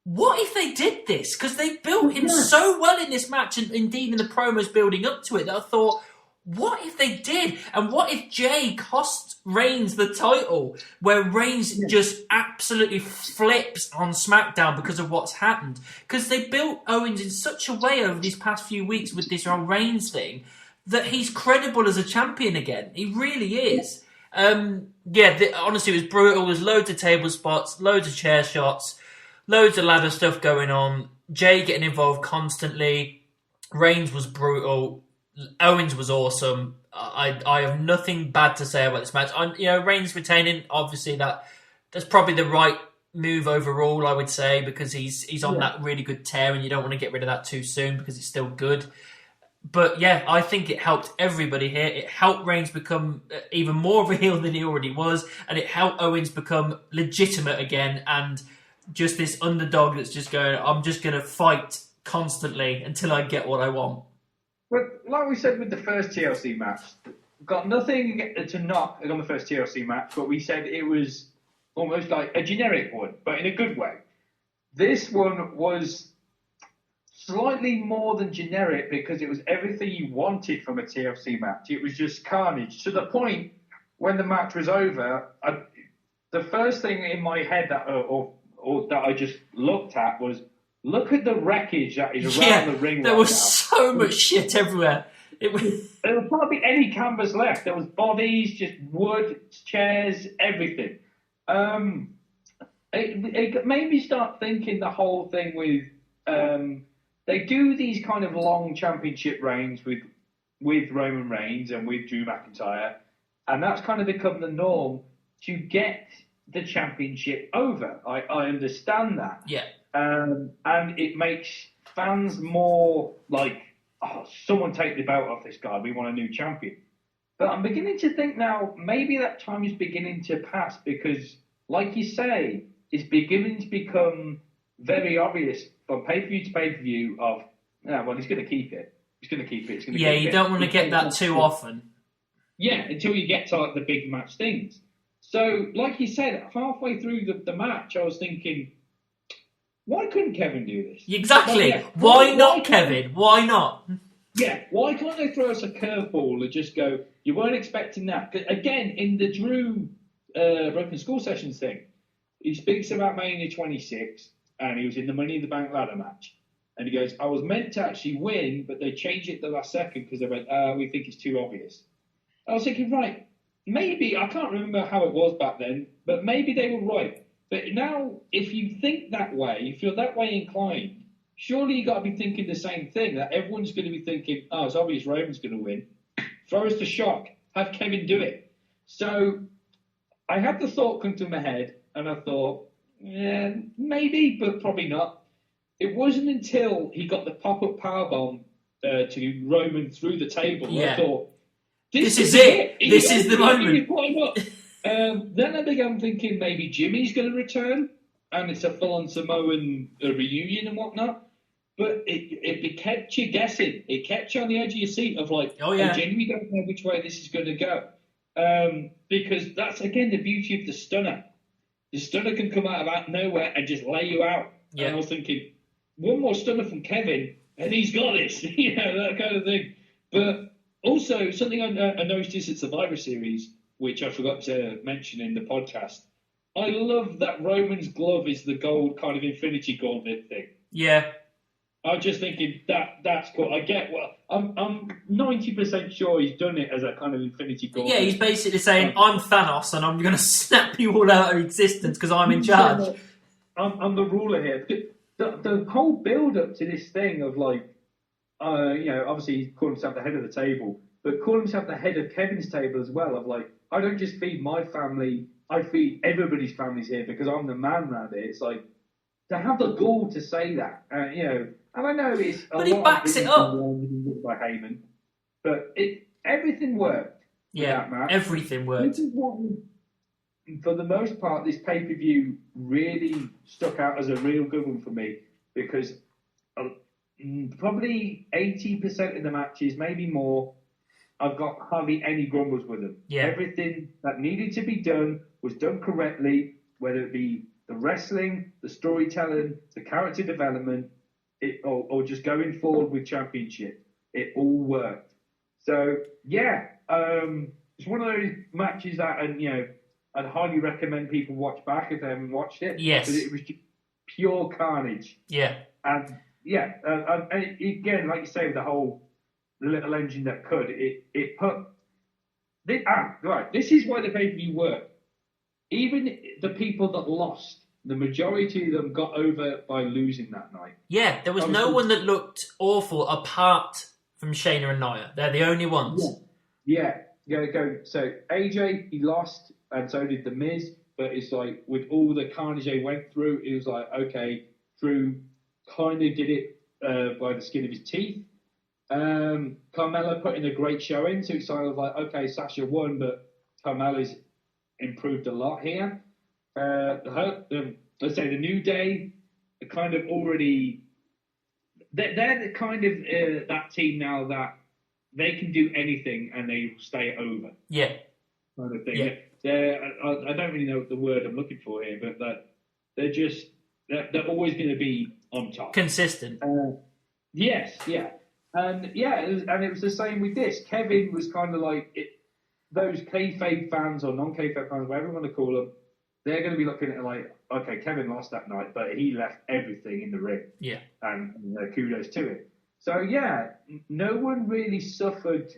what if they did this? Because they built him so well in this match, and indeed in the promos building up to it, that I thought, what if they did? And what if Jay cost Reigns the title, where Reigns just absolutely flips on SmackDown because of what's happened? Because they built Owens in such a way over these past few weeks with this Reigns thing that he's credible as a champion again. He really is. Honestly, it was brutal. There's loads of table spots, loads of chair shots, loads of ladder stuff going on. Jay getting involved constantly. Reigns was brutal. Owens was awesome. I have nothing bad to say about this match. Reigns retaining, obviously that's probably the right move overall, I would say, because he's on that really good tear, and you don't want to get rid of that too soon because it's still good. But yeah, I think it helped everybody here. It helped Reigns become even more of a heel than he already was, and it helped Owens become legitimate again, and just this underdog that's just going, I'm just going to fight constantly until I get what I want. But like we said with the first TLC match, got nothing to knock on the first TLC match, but we said it was almost like a generic one, but in a good way. This one was slightly more than generic because it was everything you wanted from a TLC match. It was just carnage. To the point when the match was over, the first thing in my head that I just looked at was, look at the wreckage that is around the ring. There was so much shit everywhere. There was hardly any canvas left. There was bodies, just wood, chairs, everything. It made me start thinking the whole thing with they do these kind of long championship reigns with Roman Reigns and with Drew McIntyre, and that's kind of become the norm to get the championship over. I understand that. Yeah. And it makes fans more like, someone take the belt off this guy. We want a new champion. But I'm beginning to think now, maybe that time is beginning to pass because, like you say, it's beginning to become very obvious from pay-per-view to pay-per-view of, well, he's going to keep it. He's going to keep it. He's going to keep it. You don't want to get that too often. Yeah, until you get to like the big match things. So, like you said, halfway through the match, I was thinking, why couldn't Kevin do this? Exactly. Why not, Kevin? Why not? Yeah, why can't they throw us a curveball and just go, you weren't expecting that? 'Cause again, in the Drew Broken School Sessions thing, he speaks about Mania 26, and he was in the Money in the Bank ladder match. And he goes, I was meant to actually win, but they changed it the last second because they went, we think it's too obvious. I was thinking, right, maybe, I can't remember how it was back then, but maybe they were right. But now, if you think that way, if you're that way inclined, surely you got to be thinking the same thing, that everyone's going to be thinking, it's obvious Roman's going to win. Throw us the shock. Have Kevin do it. So I had the thought come to my head, and I thought, yeah, maybe, but probably not. It wasn't until he got the pop-up powerbomb to Roman through the table, I thought, this is it. This is the moment. Then I began thinking maybe Jimmy's going to return, and it's a full-on Samoan reunion and whatnot. But it kept you guessing. It kept you on the edge of your seat of like, I genuinely don't know which way this is going to go. Because that's, again, the beauty of the stunner. The stunner can come out of nowhere and just lay you out. Yeah. And I was thinking, one more stunner from Kevin, and he's got this. That kind of thing. But also, something I noticed at Survivor Series, which I forgot to mention in the podcast, I love that Roman's glove is the gold kind of Infinity Gauntlet thing. Yeah. I'm just thinking that's cool. I get I'm 90% sure he's done it as a kind of Infinity Gauntlet. Yeah, he's basically saying, I'm Thanos and I'm going to snap you all out of existence because I'm in charge. I'm the ruler here. The whole build-up to this thing of like, obviously he's calling himself the head of the table, but calling himself the head of Kevin's table as well, of like, I don't just feed my family, I feed everybody's families here because I'm the man around here. It's like, to have the gall to say that, and I know it's a but he backs it up by Heyman, but everything worked. Yeah, that match. Everything worked. This is what, for the most part, this pay-per-view really stuck out as a real good one for me because probably 80% of the matches, maybe more, I've got hardly any grumbles with them. Yeah. Everything that needed to be done was done correctly, whether it be the wrestling, the storytelling, the character development, or just going forward with championship. It all worked. So, it's one of those matches that, I'd highly recommend people watch back if they haven't watched it. Yes. Because it was just pure carnage. Yeah. And, again, like you say, with the whole little engine that could, it put... This is why the pay-per-view worked. Even the people that lost, the majority of them got over by losing that night. Yeah, there was no one that looked awful apart from Shayna and Nia. They're the only ones. Yeah. So AJ, he lost, and so did The Miz. But it's like, with all the carnage they went through, it was like, okay, Drew kind of did it by the skin of his teeth. Carmella put in a great showing, so it's kind of like, okay, Sasha won, but Carmella's improved a lot here. Let's say the New Day are kind of already... They're the kind of that team now that they can do anything and they stay over. Yeah. Kind of thing. Yeah. I don't really know the word I'm looking for here, but they're always going to be on top. Consistent. Yes, yeah. And it was the same with this. Kevin was kind of like... Those kayfabe fans or non-kayfabe fans, whatever you want to call them, they're going to be looking at it like, okay, Kevin lost that night, but he left everything in the ring. Yeah. And kudos to it. So, no one really suffered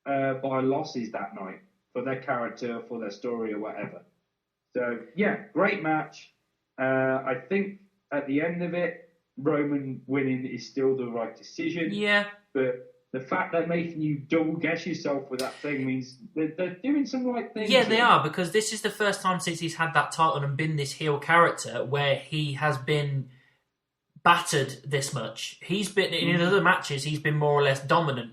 by losses that night for their character, for their story or whatever. So, great match. I think at the end of it, Roman winning is still the right decision. Yeah. But the fact they're making you double guess yourself with that thing means they're doing some right things. Yeah, they are, because this is the first time since he's had that title and been this heel character where he has been battered this much. He's been in other matches, he's been more or less dominant.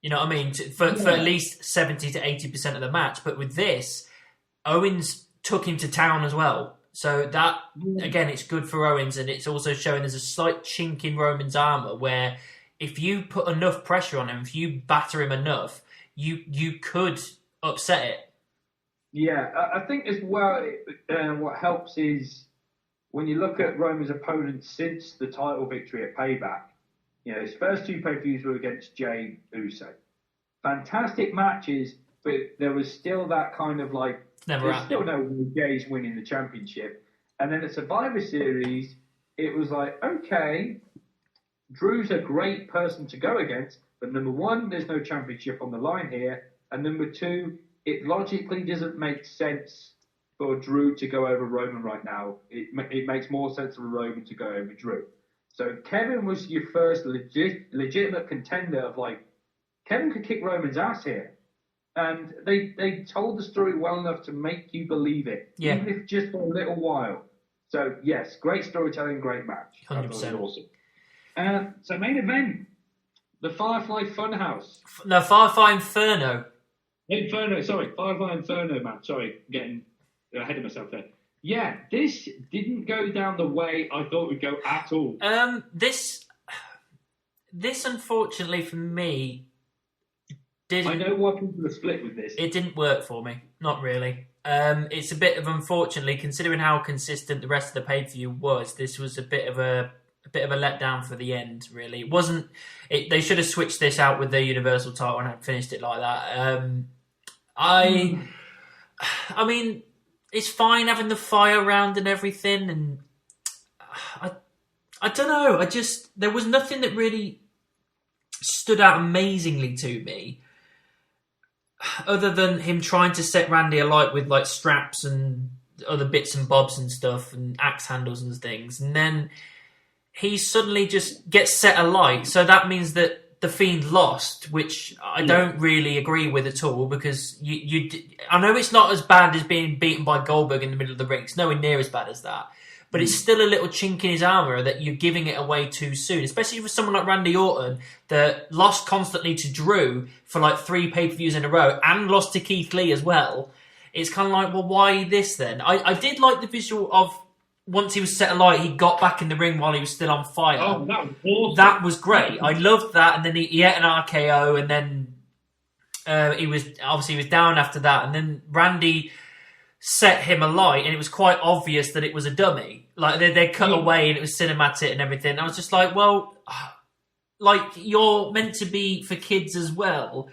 You know what I mean? For at least 70 to 80% of the match. But with this, Owens took him to town as well. So that, again, it's good for Owens, and it's also showing there's a slight chink in Roman's armour where if you put enough pressure on him, if you batter him enough, you could upset it. Yeah, I think as well, what helps is when you look at Roman's opponents since the title victory at Payback, you know, his first two pay-per-views were against Jey Uso. Fantastic matches, but there was still that kind of like, there's still no way Jey's winning the championship. And then at Survivor Series, it was like, okay, Drew's a great person to go against, but number one, there's no championship on the line here. And number two, it logically doesn't make sense for Drew to go over Roman right now. It makes more sense for Roman to go over Drew. So Kevin was your first legitimate contender of like, Kevin could kick Roman's ass here. And they told the story well enough to make you believe it, even if just for a little while. So yes, great storytelling, great match. 100%. Awesome. So main event, the Firefly Funhouse. No, Firefly Inferno. Firefly Inferno match. Sorry, getting ahead of myself there. Yeah, this didn't go down the way I thought it would go at all. This unfortunately for me, I know why people are split with this. It didn't work for me. Not really. It's a bit of, unfortunately, considering how consistent the rest of the pay-per-view was, this was a bit of a letdown for the end, really. It wasn't... They should have switched this out with the Universal title and had finished it like that. I mean, it's fine having the fire round and everything, and I don't know. There was nothing that really stood out amazingly to me, other than him trying to set Randy alight with like straps and other bits and bobs and stuff and axe handles and things, and then he suddenly just gets set alight. So that means that the Fiend lost, which I don't really agree with at all, because I know it's not as bad as being beaten by Goldberg in the middle of the ring. It's nowhere near as bad as that. But it's still a little chink in his armour that you're giving it away too soon, especially for someone like Randy Orton that lost constantly to Drew for like 3 pay-per-views in a row and lost to Keith Lee as well. It's kind of like, well, why this then? I did like the visual of once he was set alight, he got back in the ring while he was still on fire. Oh, that was awesome. That was great. I loved that. And then he had an RKO, and then he was down after that. And then Randy set him alight, and it was quite obvious that it was a dummy. Like they cut away, and it was cinematic and everything. I was just like, well, like you're meant to be for kids as well.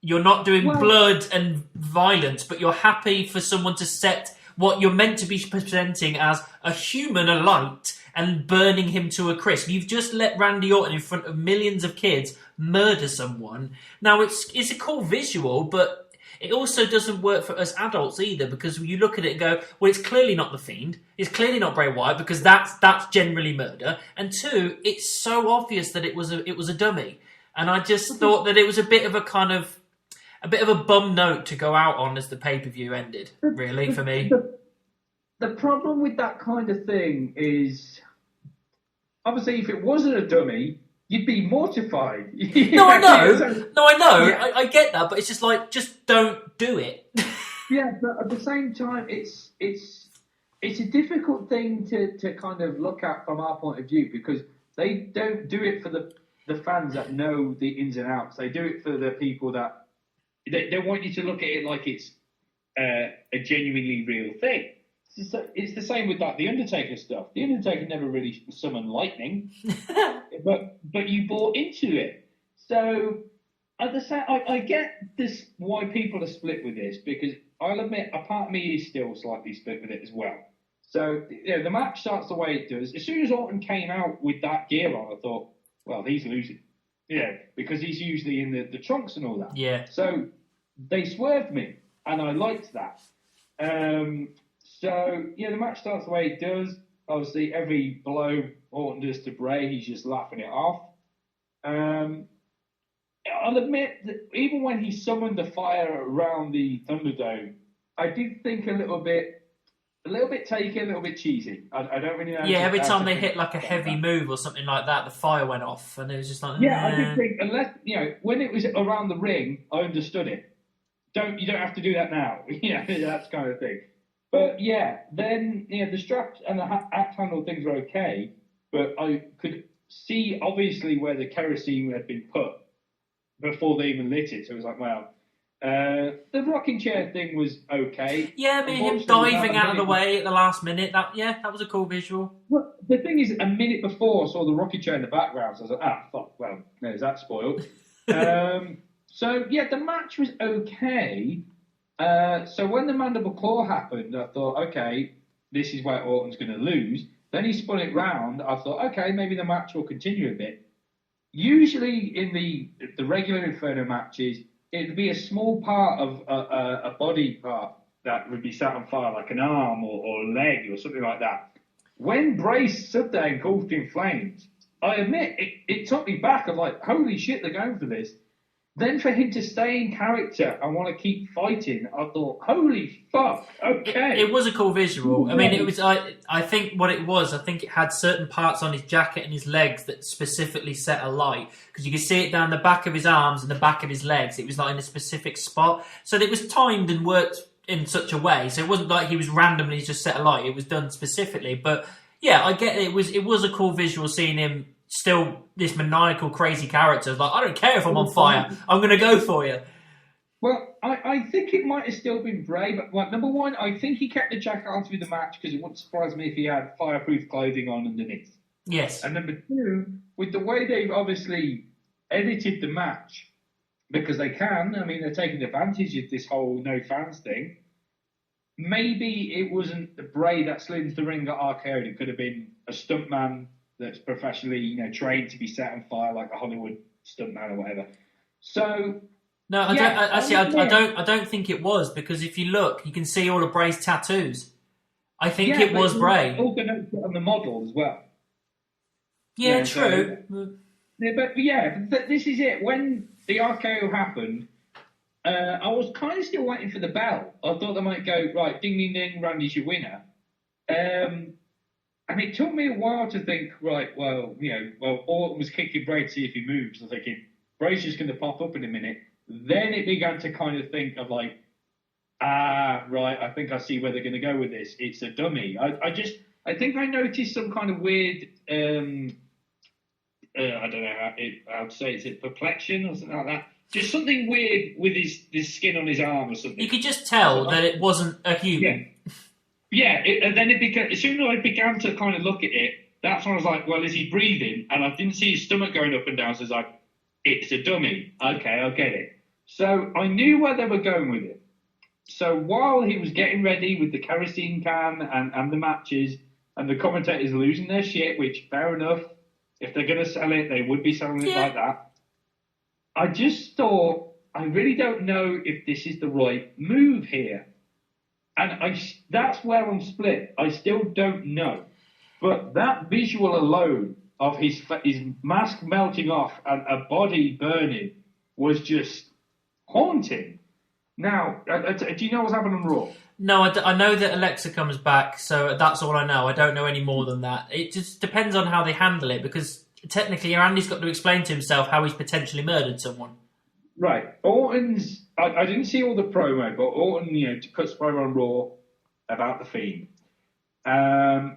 You're not doing blood and violence, but you're happy for someone to set what you're meant to be presenting as a human alight and burning him to a crisp. You've just let Randy Orton in front of millions of kids murder someone. Now it's a cool visual, but it also doesn't work for us adults either, because you look at it and go, well, it's clearly not the Fiend. It's clearly not Bray Wyatt, because that's generally murder. And 2, it's so obvious that it was a dummy. And I just thought that it was a bit of a bum note to go out on as the pay-per-view ended, really, for me. The problem with that kind of thing is, obviously, if it wasn't a dummy, you'd be mortified. No, I know. No, I know. Yeah. I get that, but it's just like, just don't do it. Yeah, but at the same time, it's a difficult thing to kind of look at from our point of view, because they don't do it for the fans that know the ins and outs. They do it for the people that they want you to look at it like it's a genuinely real thing. It's the same with the Undertaker stuff. The Undertaker never really summoned lightning, but you bought into it. So at the same, I get this why people are split with this, because I'll admit a part of me is still slightly split with it as well. So the match starts the way it does. As soon as Orton came out with that gear on, I thought, well, he's losing. Yeah, because he's usually in the trunks and all that. Yeah. So they swerved me, and I liked that. So, the match starts the way it does. Obviously, every blow Orton does to Bray, he's just laughing it off. I'll admit that even when he summoned the fire around the Thunderdome, I did think a little bit, a little bit taky, a little bit cheesy. I don't really know. Yeah, every time they hit like a heavy move or something like that, the fire went off, and it was just like. Yeah, I did think unless when it was around the ring, I understood it. You don't have to do that now. That kind of thing. But yeah, then the straps and the axe handle things were okay, but I could see obviously where the kerosene had been put before they even lit it. So it was like, wow. The rocking chair thing was okay. Yeah, I mean, him diving out of the way at the last minute, that was a cool visual. Well, the thing is, a minute before I saw the rocking chair in the background, so I was like, fuck, well, there's that spoiled. So, yeah, the match was okay. So when the mandible claw happened, I thought, okay, this is where Orton's going to lose. Then he spun it round. I thought, okay, maybe the match will continue a bit. Usually in the regular Inferno matches, it would be a small part of a body part that would be set on fire, like an arm or a leg or something like that. When Bray stood there engulfed in flames, I admit, it took me back. I'm like, holy shit, they're going for this. Then for him to stay in character and want to keep fighting, I thought, holy fuck, okay. It was a cool visual. I mean, it was. I think what it was, I think it had certain parts on his jacket and his legs that specifically set alight. Because you could see it down the back of his arms and the back of his legs. It was like in a specific spot. So it was timed and worked in such a way. So it wasn't like he was randomly just set alight. It was done specifically. But yeah, I get it. It was a cool visual seeing him still this maniacal, crazy character. Like, I don't care if I'm on fire. I'm going to go for you. Well, I think it might have still been Bray, but number one, I think he kept the jacket on through the match because it wouldn't surprise me if he had fireproof clothing on underneath. Yes. And number two, with the way they've obviously edited the match, because they can, I mean, they're taking advantage of this whole no fans thing. Maybe it wasn't the Bray that slid into the ring got RKO'd. It could have been a stuntman that's professionally, trained to be set on fire like a Hollywood stuntman or whatever. So no, I don't think it was, because if you look, you can see all of Bray's tattoos. I think it was Bray. All going to put on the model as well. Yeah, true. So, but this is it. When the RKO happened, I was kind of still waiting for the bell. I thought they might go, right, ding, ding, ding, Randy's your winner. And it took me a while to think, right, Orton was kicking Bray to see if he moves. I was thinking, Bray's just going to pop up in a minute. Then it began to kind of think of like, right, I think I see where they're going to go with this. It's a dummy. I think I noticed some kind of weird, I don't know how to say it. Is it perplexion or something like that? Just something weird with his skin on his arm or something. You could just tell that it wasn't a human. Yeah, and then it began. As soon as I began to kind of look at it, that's when I was like, "Well, is he breathing?" And I didn't see his stomach going up and down. So I was like, "It's a dummy." Okay, I'll get it. So I knew where they were going with it. So while he was getting ready with the kerosene can and the matches, and the commentators losing their shit, which fair enough. If they're going to sell it, they would be selling it like that. I just thought, I really don't know if this is the right move here. And that's where I'm split. I still don't know. But that visual alone of his mask melting off and a body burning was just haunting. Now, do you know what's happening on Raw? No, I know that Alexa comes back, so that's all I know. I don't know any more than that. It just depends on how they handle it, because technically Randy's got to explain to himself how he's potentially murdered someone. Right. Orton's... I didn't see all the promo, but Orton, cuts promo on Raw about the Fiend. And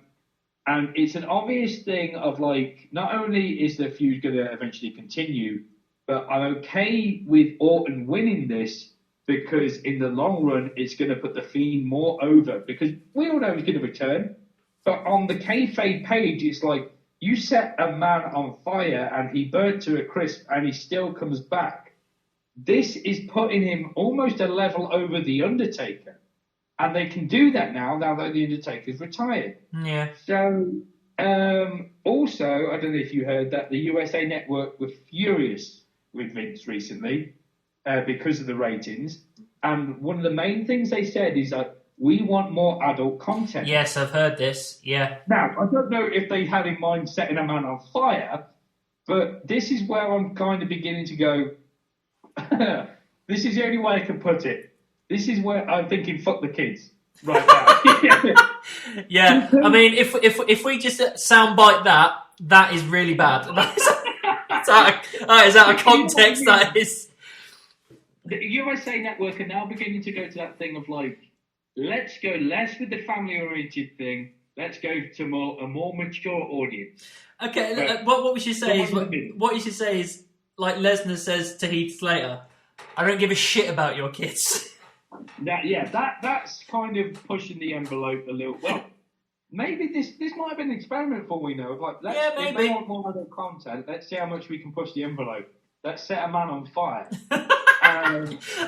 it's an obvious thing of, like, not only is the feud going to eventually continue, but I'm okay with Orton winning this because in the long run, it's going to put the Fiend more over, because we all know he's going to return. But on the kayfabe page, it's like, you set a man on fire and he burnt to a crisp and he still comes back. This is putting him almost a level over The Undertaker. And they can do that now that The Undertaker's retired. Yeah. So, also, I don't know if you heard that the USA Network were furious with Vince recently because of the ratings. And one of the main things they said is that we want more adult content. Yes, I've heard this, yeah. Now, I don't know if they had in mind setting a man on fire, but this is where I'm kind of beginning to go, this is the only way I can put it. This is where I'm thinking, fuck the kids. right now. Yeah, I mean, if we just soundbite that is really bad. That is out of context. That is. The USA Network are now beginning to go to that thing of like, let's go less with the family-oriented thing. Let's go to a more mature audience. Okay, But what we should say is what you should say is like Lesnar says to Heath Slater, "I don't give a shit about your kids." That's kind of pushing the envelope a little. Well, maybe this might have been an experiment for all we know. Like, if they want more adult content, let's see how much we can push the envelope. Let's set a man on fire.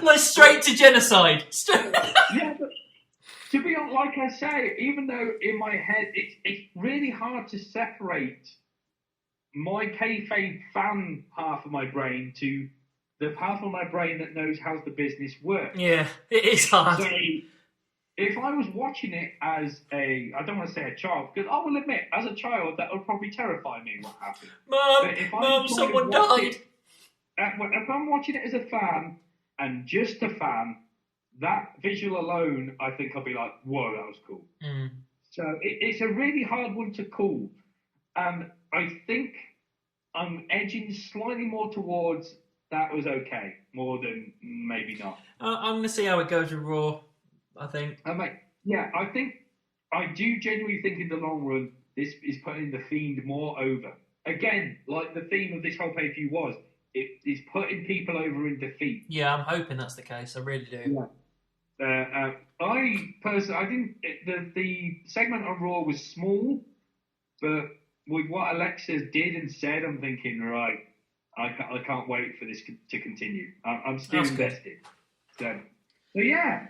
Like straight to genocide. Yeah, but to be honest, like I say, even though in my head it's really hard to separate my kayfabe fan half of my brain to the half of my brain that knows how the business works. Yeah, it is hard. So if I was watching it as I don't want to say a child, because I will admit, as a child, that would probably terrify me what happened. Mum, someone died. If I'm watching it as a fan and just a fan, that visual alone, I think I'll be like, whoa, that was cool. Mm. So it's a really hard one to call. And I think I'm edging slightly more towards that was okay, more than maybe not. I'm going to see how it goes with Raw, I think. I do genuinely think in the long run, this is putting the Fiend more over. Again, like the theme of this whole pay-per-view was, it is putting people over in defeat. Yeah, I'm hoping that's the case. I really do. Yeah. I personally, I think the segment on Raw was small, but with what Alexa did and said, I'm thinking, right, I can't wait for this to continue. I'm still invested. So yeah,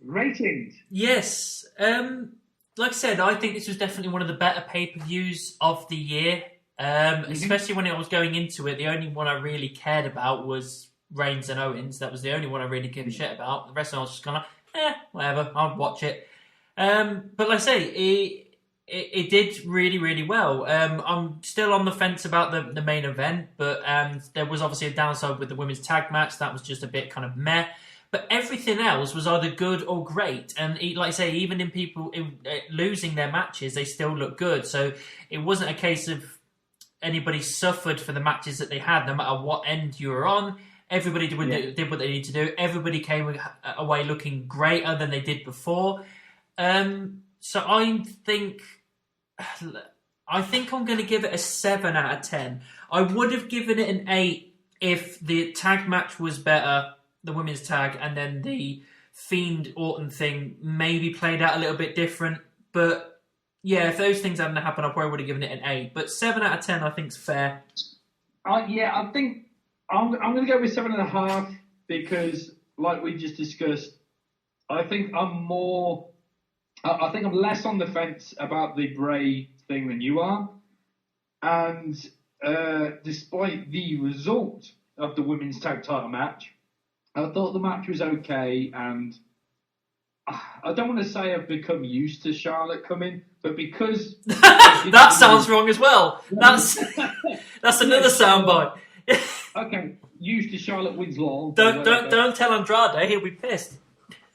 ratings. Yes. Like I said, I think this was definitely one of the better pay-per-views of the year. Especially when I was going into it, the only one I really cared about was Reigns and Owens. That was the only one I really gave a shit about. The rest of it I was just kind of whatever, I'll watch it. But like I say, it did really, really well. I'm still on the fence about the main event, but there was obviously a downside with the women's tag match. That was just a bit kind of meh. But everything else was either good or great. And like I say, even in people losing their matches, they still look good. So it wasn't a case of anybody suffered for the matches that they had, no matter what end you were on. Everybody did what they needed to do. Everybody came away looking greater than they did before. So I think I'm going to give it a 7 out of 10. I would have given it an 8 if the tag match was better, the women's tag, and then the Fiend Orton thing maybe played out a little bit different. But yeah, if those things hadn't happened, I probably would have given it an 8. But 7 out of 10, I think, is fair. I think I'm going to go with 7.5 because, like we just discussed, I think I'm less on the fence about the Bray thing than you are. And despite the result of the women's tag title match, I thought the match was okay, and I don't want to say I've become used to Charlotte coming, but because that sounds wrong as well. That's another soundbite. Okay, used to Charlotte wins long. Don't tell Andrade, he'll be pissed.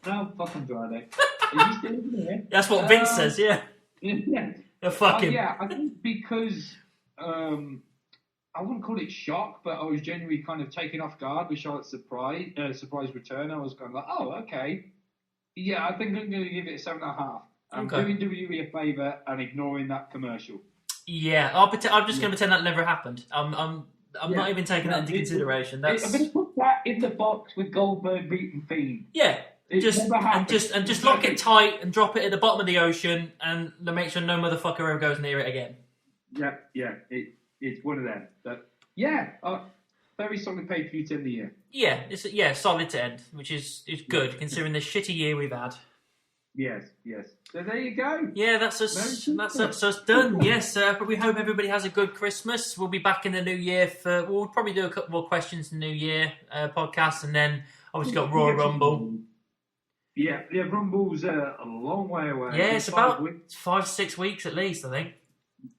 No, fuck Andrade. Is he still in here? That's what Vince says. Yeah. Yeah. Fuck him. Yeah, I think because I wouldn't call it shock, but I was genuinely kind of taken off guard with Charlotte's surprise return. I was kind of like, oh, okay. Yeah, I think I'm going to give it a 7.5. I'm doing WWE a favour and ignoring that commercial. Yeah, I'm just going to pretend that never happened. I'm not even taking that into consideration. I'm going to put that in the box with Goldberg beating Fiend. Yeah, just lock it tight and drop it at the bottom of the ocean and make sure no motherfucker ever goes near it again. Yeah, it's one of them. But yeah, very solid pay-per-view to end the year. Yeah, it's solid to end, which is good considering the shitty year we've had. Yes. So there you go. Yeah, that's us done. Yes, but we hope everybody has a good Christmas. We'll be back in the new year we'll probably do a couple more questions in the new year podcast, and then obviously got Royal Rumble. Yeah, Rumble's a long way away. Yeah, it's about 5-6 weeks at least, I think.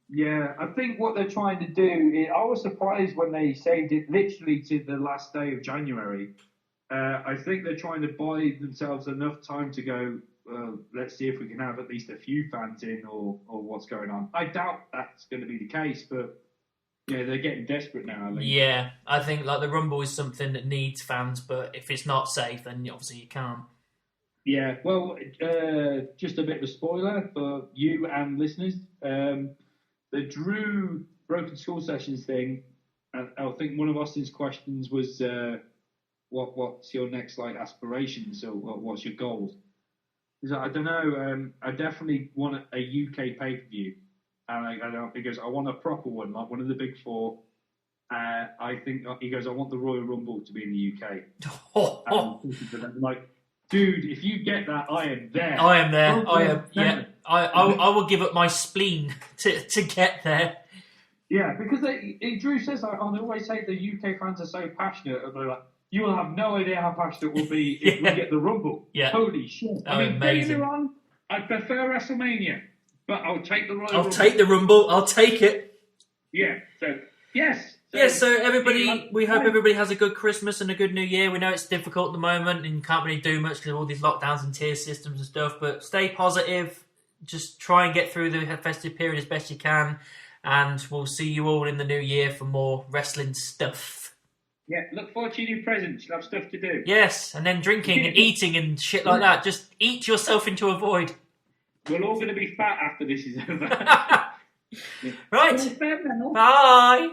Yeah, I think what they're trying to do, I was surprised when they saved it literally to the last day of January. I think they're trying to buy themselves enough time to go, let's see if we can have at least a few fans in or what's going on. I doubt that's going to be the case, but yeah, they're getting desperate now, I think. Yeah, I think like the Rumble is something that needs fans, but if it's not safe, then obviously you can't. Yeah, well, just a bit of a spoiler for you and listeners. The Drew Broken Skull Sessions thing, I think one of Austin's questions was, what's your next like aspirations or what's your goals? He's like, I don't know. I definitely want a UK pay-per-view. And he goes, I want a proper one, like one of the big four. I think he goes, I want the Royal Rumble to be in the UK. I'm like, dude, if you get that, I am there. I am there. I am. Yeah, I will give up my spleen to get there. Yeah, because Drew says, like, they always say the UK fans are so passionate, and they're like, you will have no idea how passionate we'll be if we get the Rumble. Yeah. Holy shit! Oh, amazing. Don't get me wrong, I prefer WrestleMania. But I'll take the Royal Rumble. I'll take the Rumble. I'll take it. Yeah. So, yes. So everybody, we hope everybody has a good Christmas and a good New Year. We know it's difficult at the moment and you can't really do much because of all these lockdowns and tier systems and stuff, but stay positive. Just try and get through the festive period as best you can. And we'll see you all in the new year for more wrestling stuff. Yeah, look forward to your new presents. You'll have stuff to do. Yes, and then drinking and eating and shit like that. Just eat yourself into a void. We're all going to be fat after this is over. Right. Bye.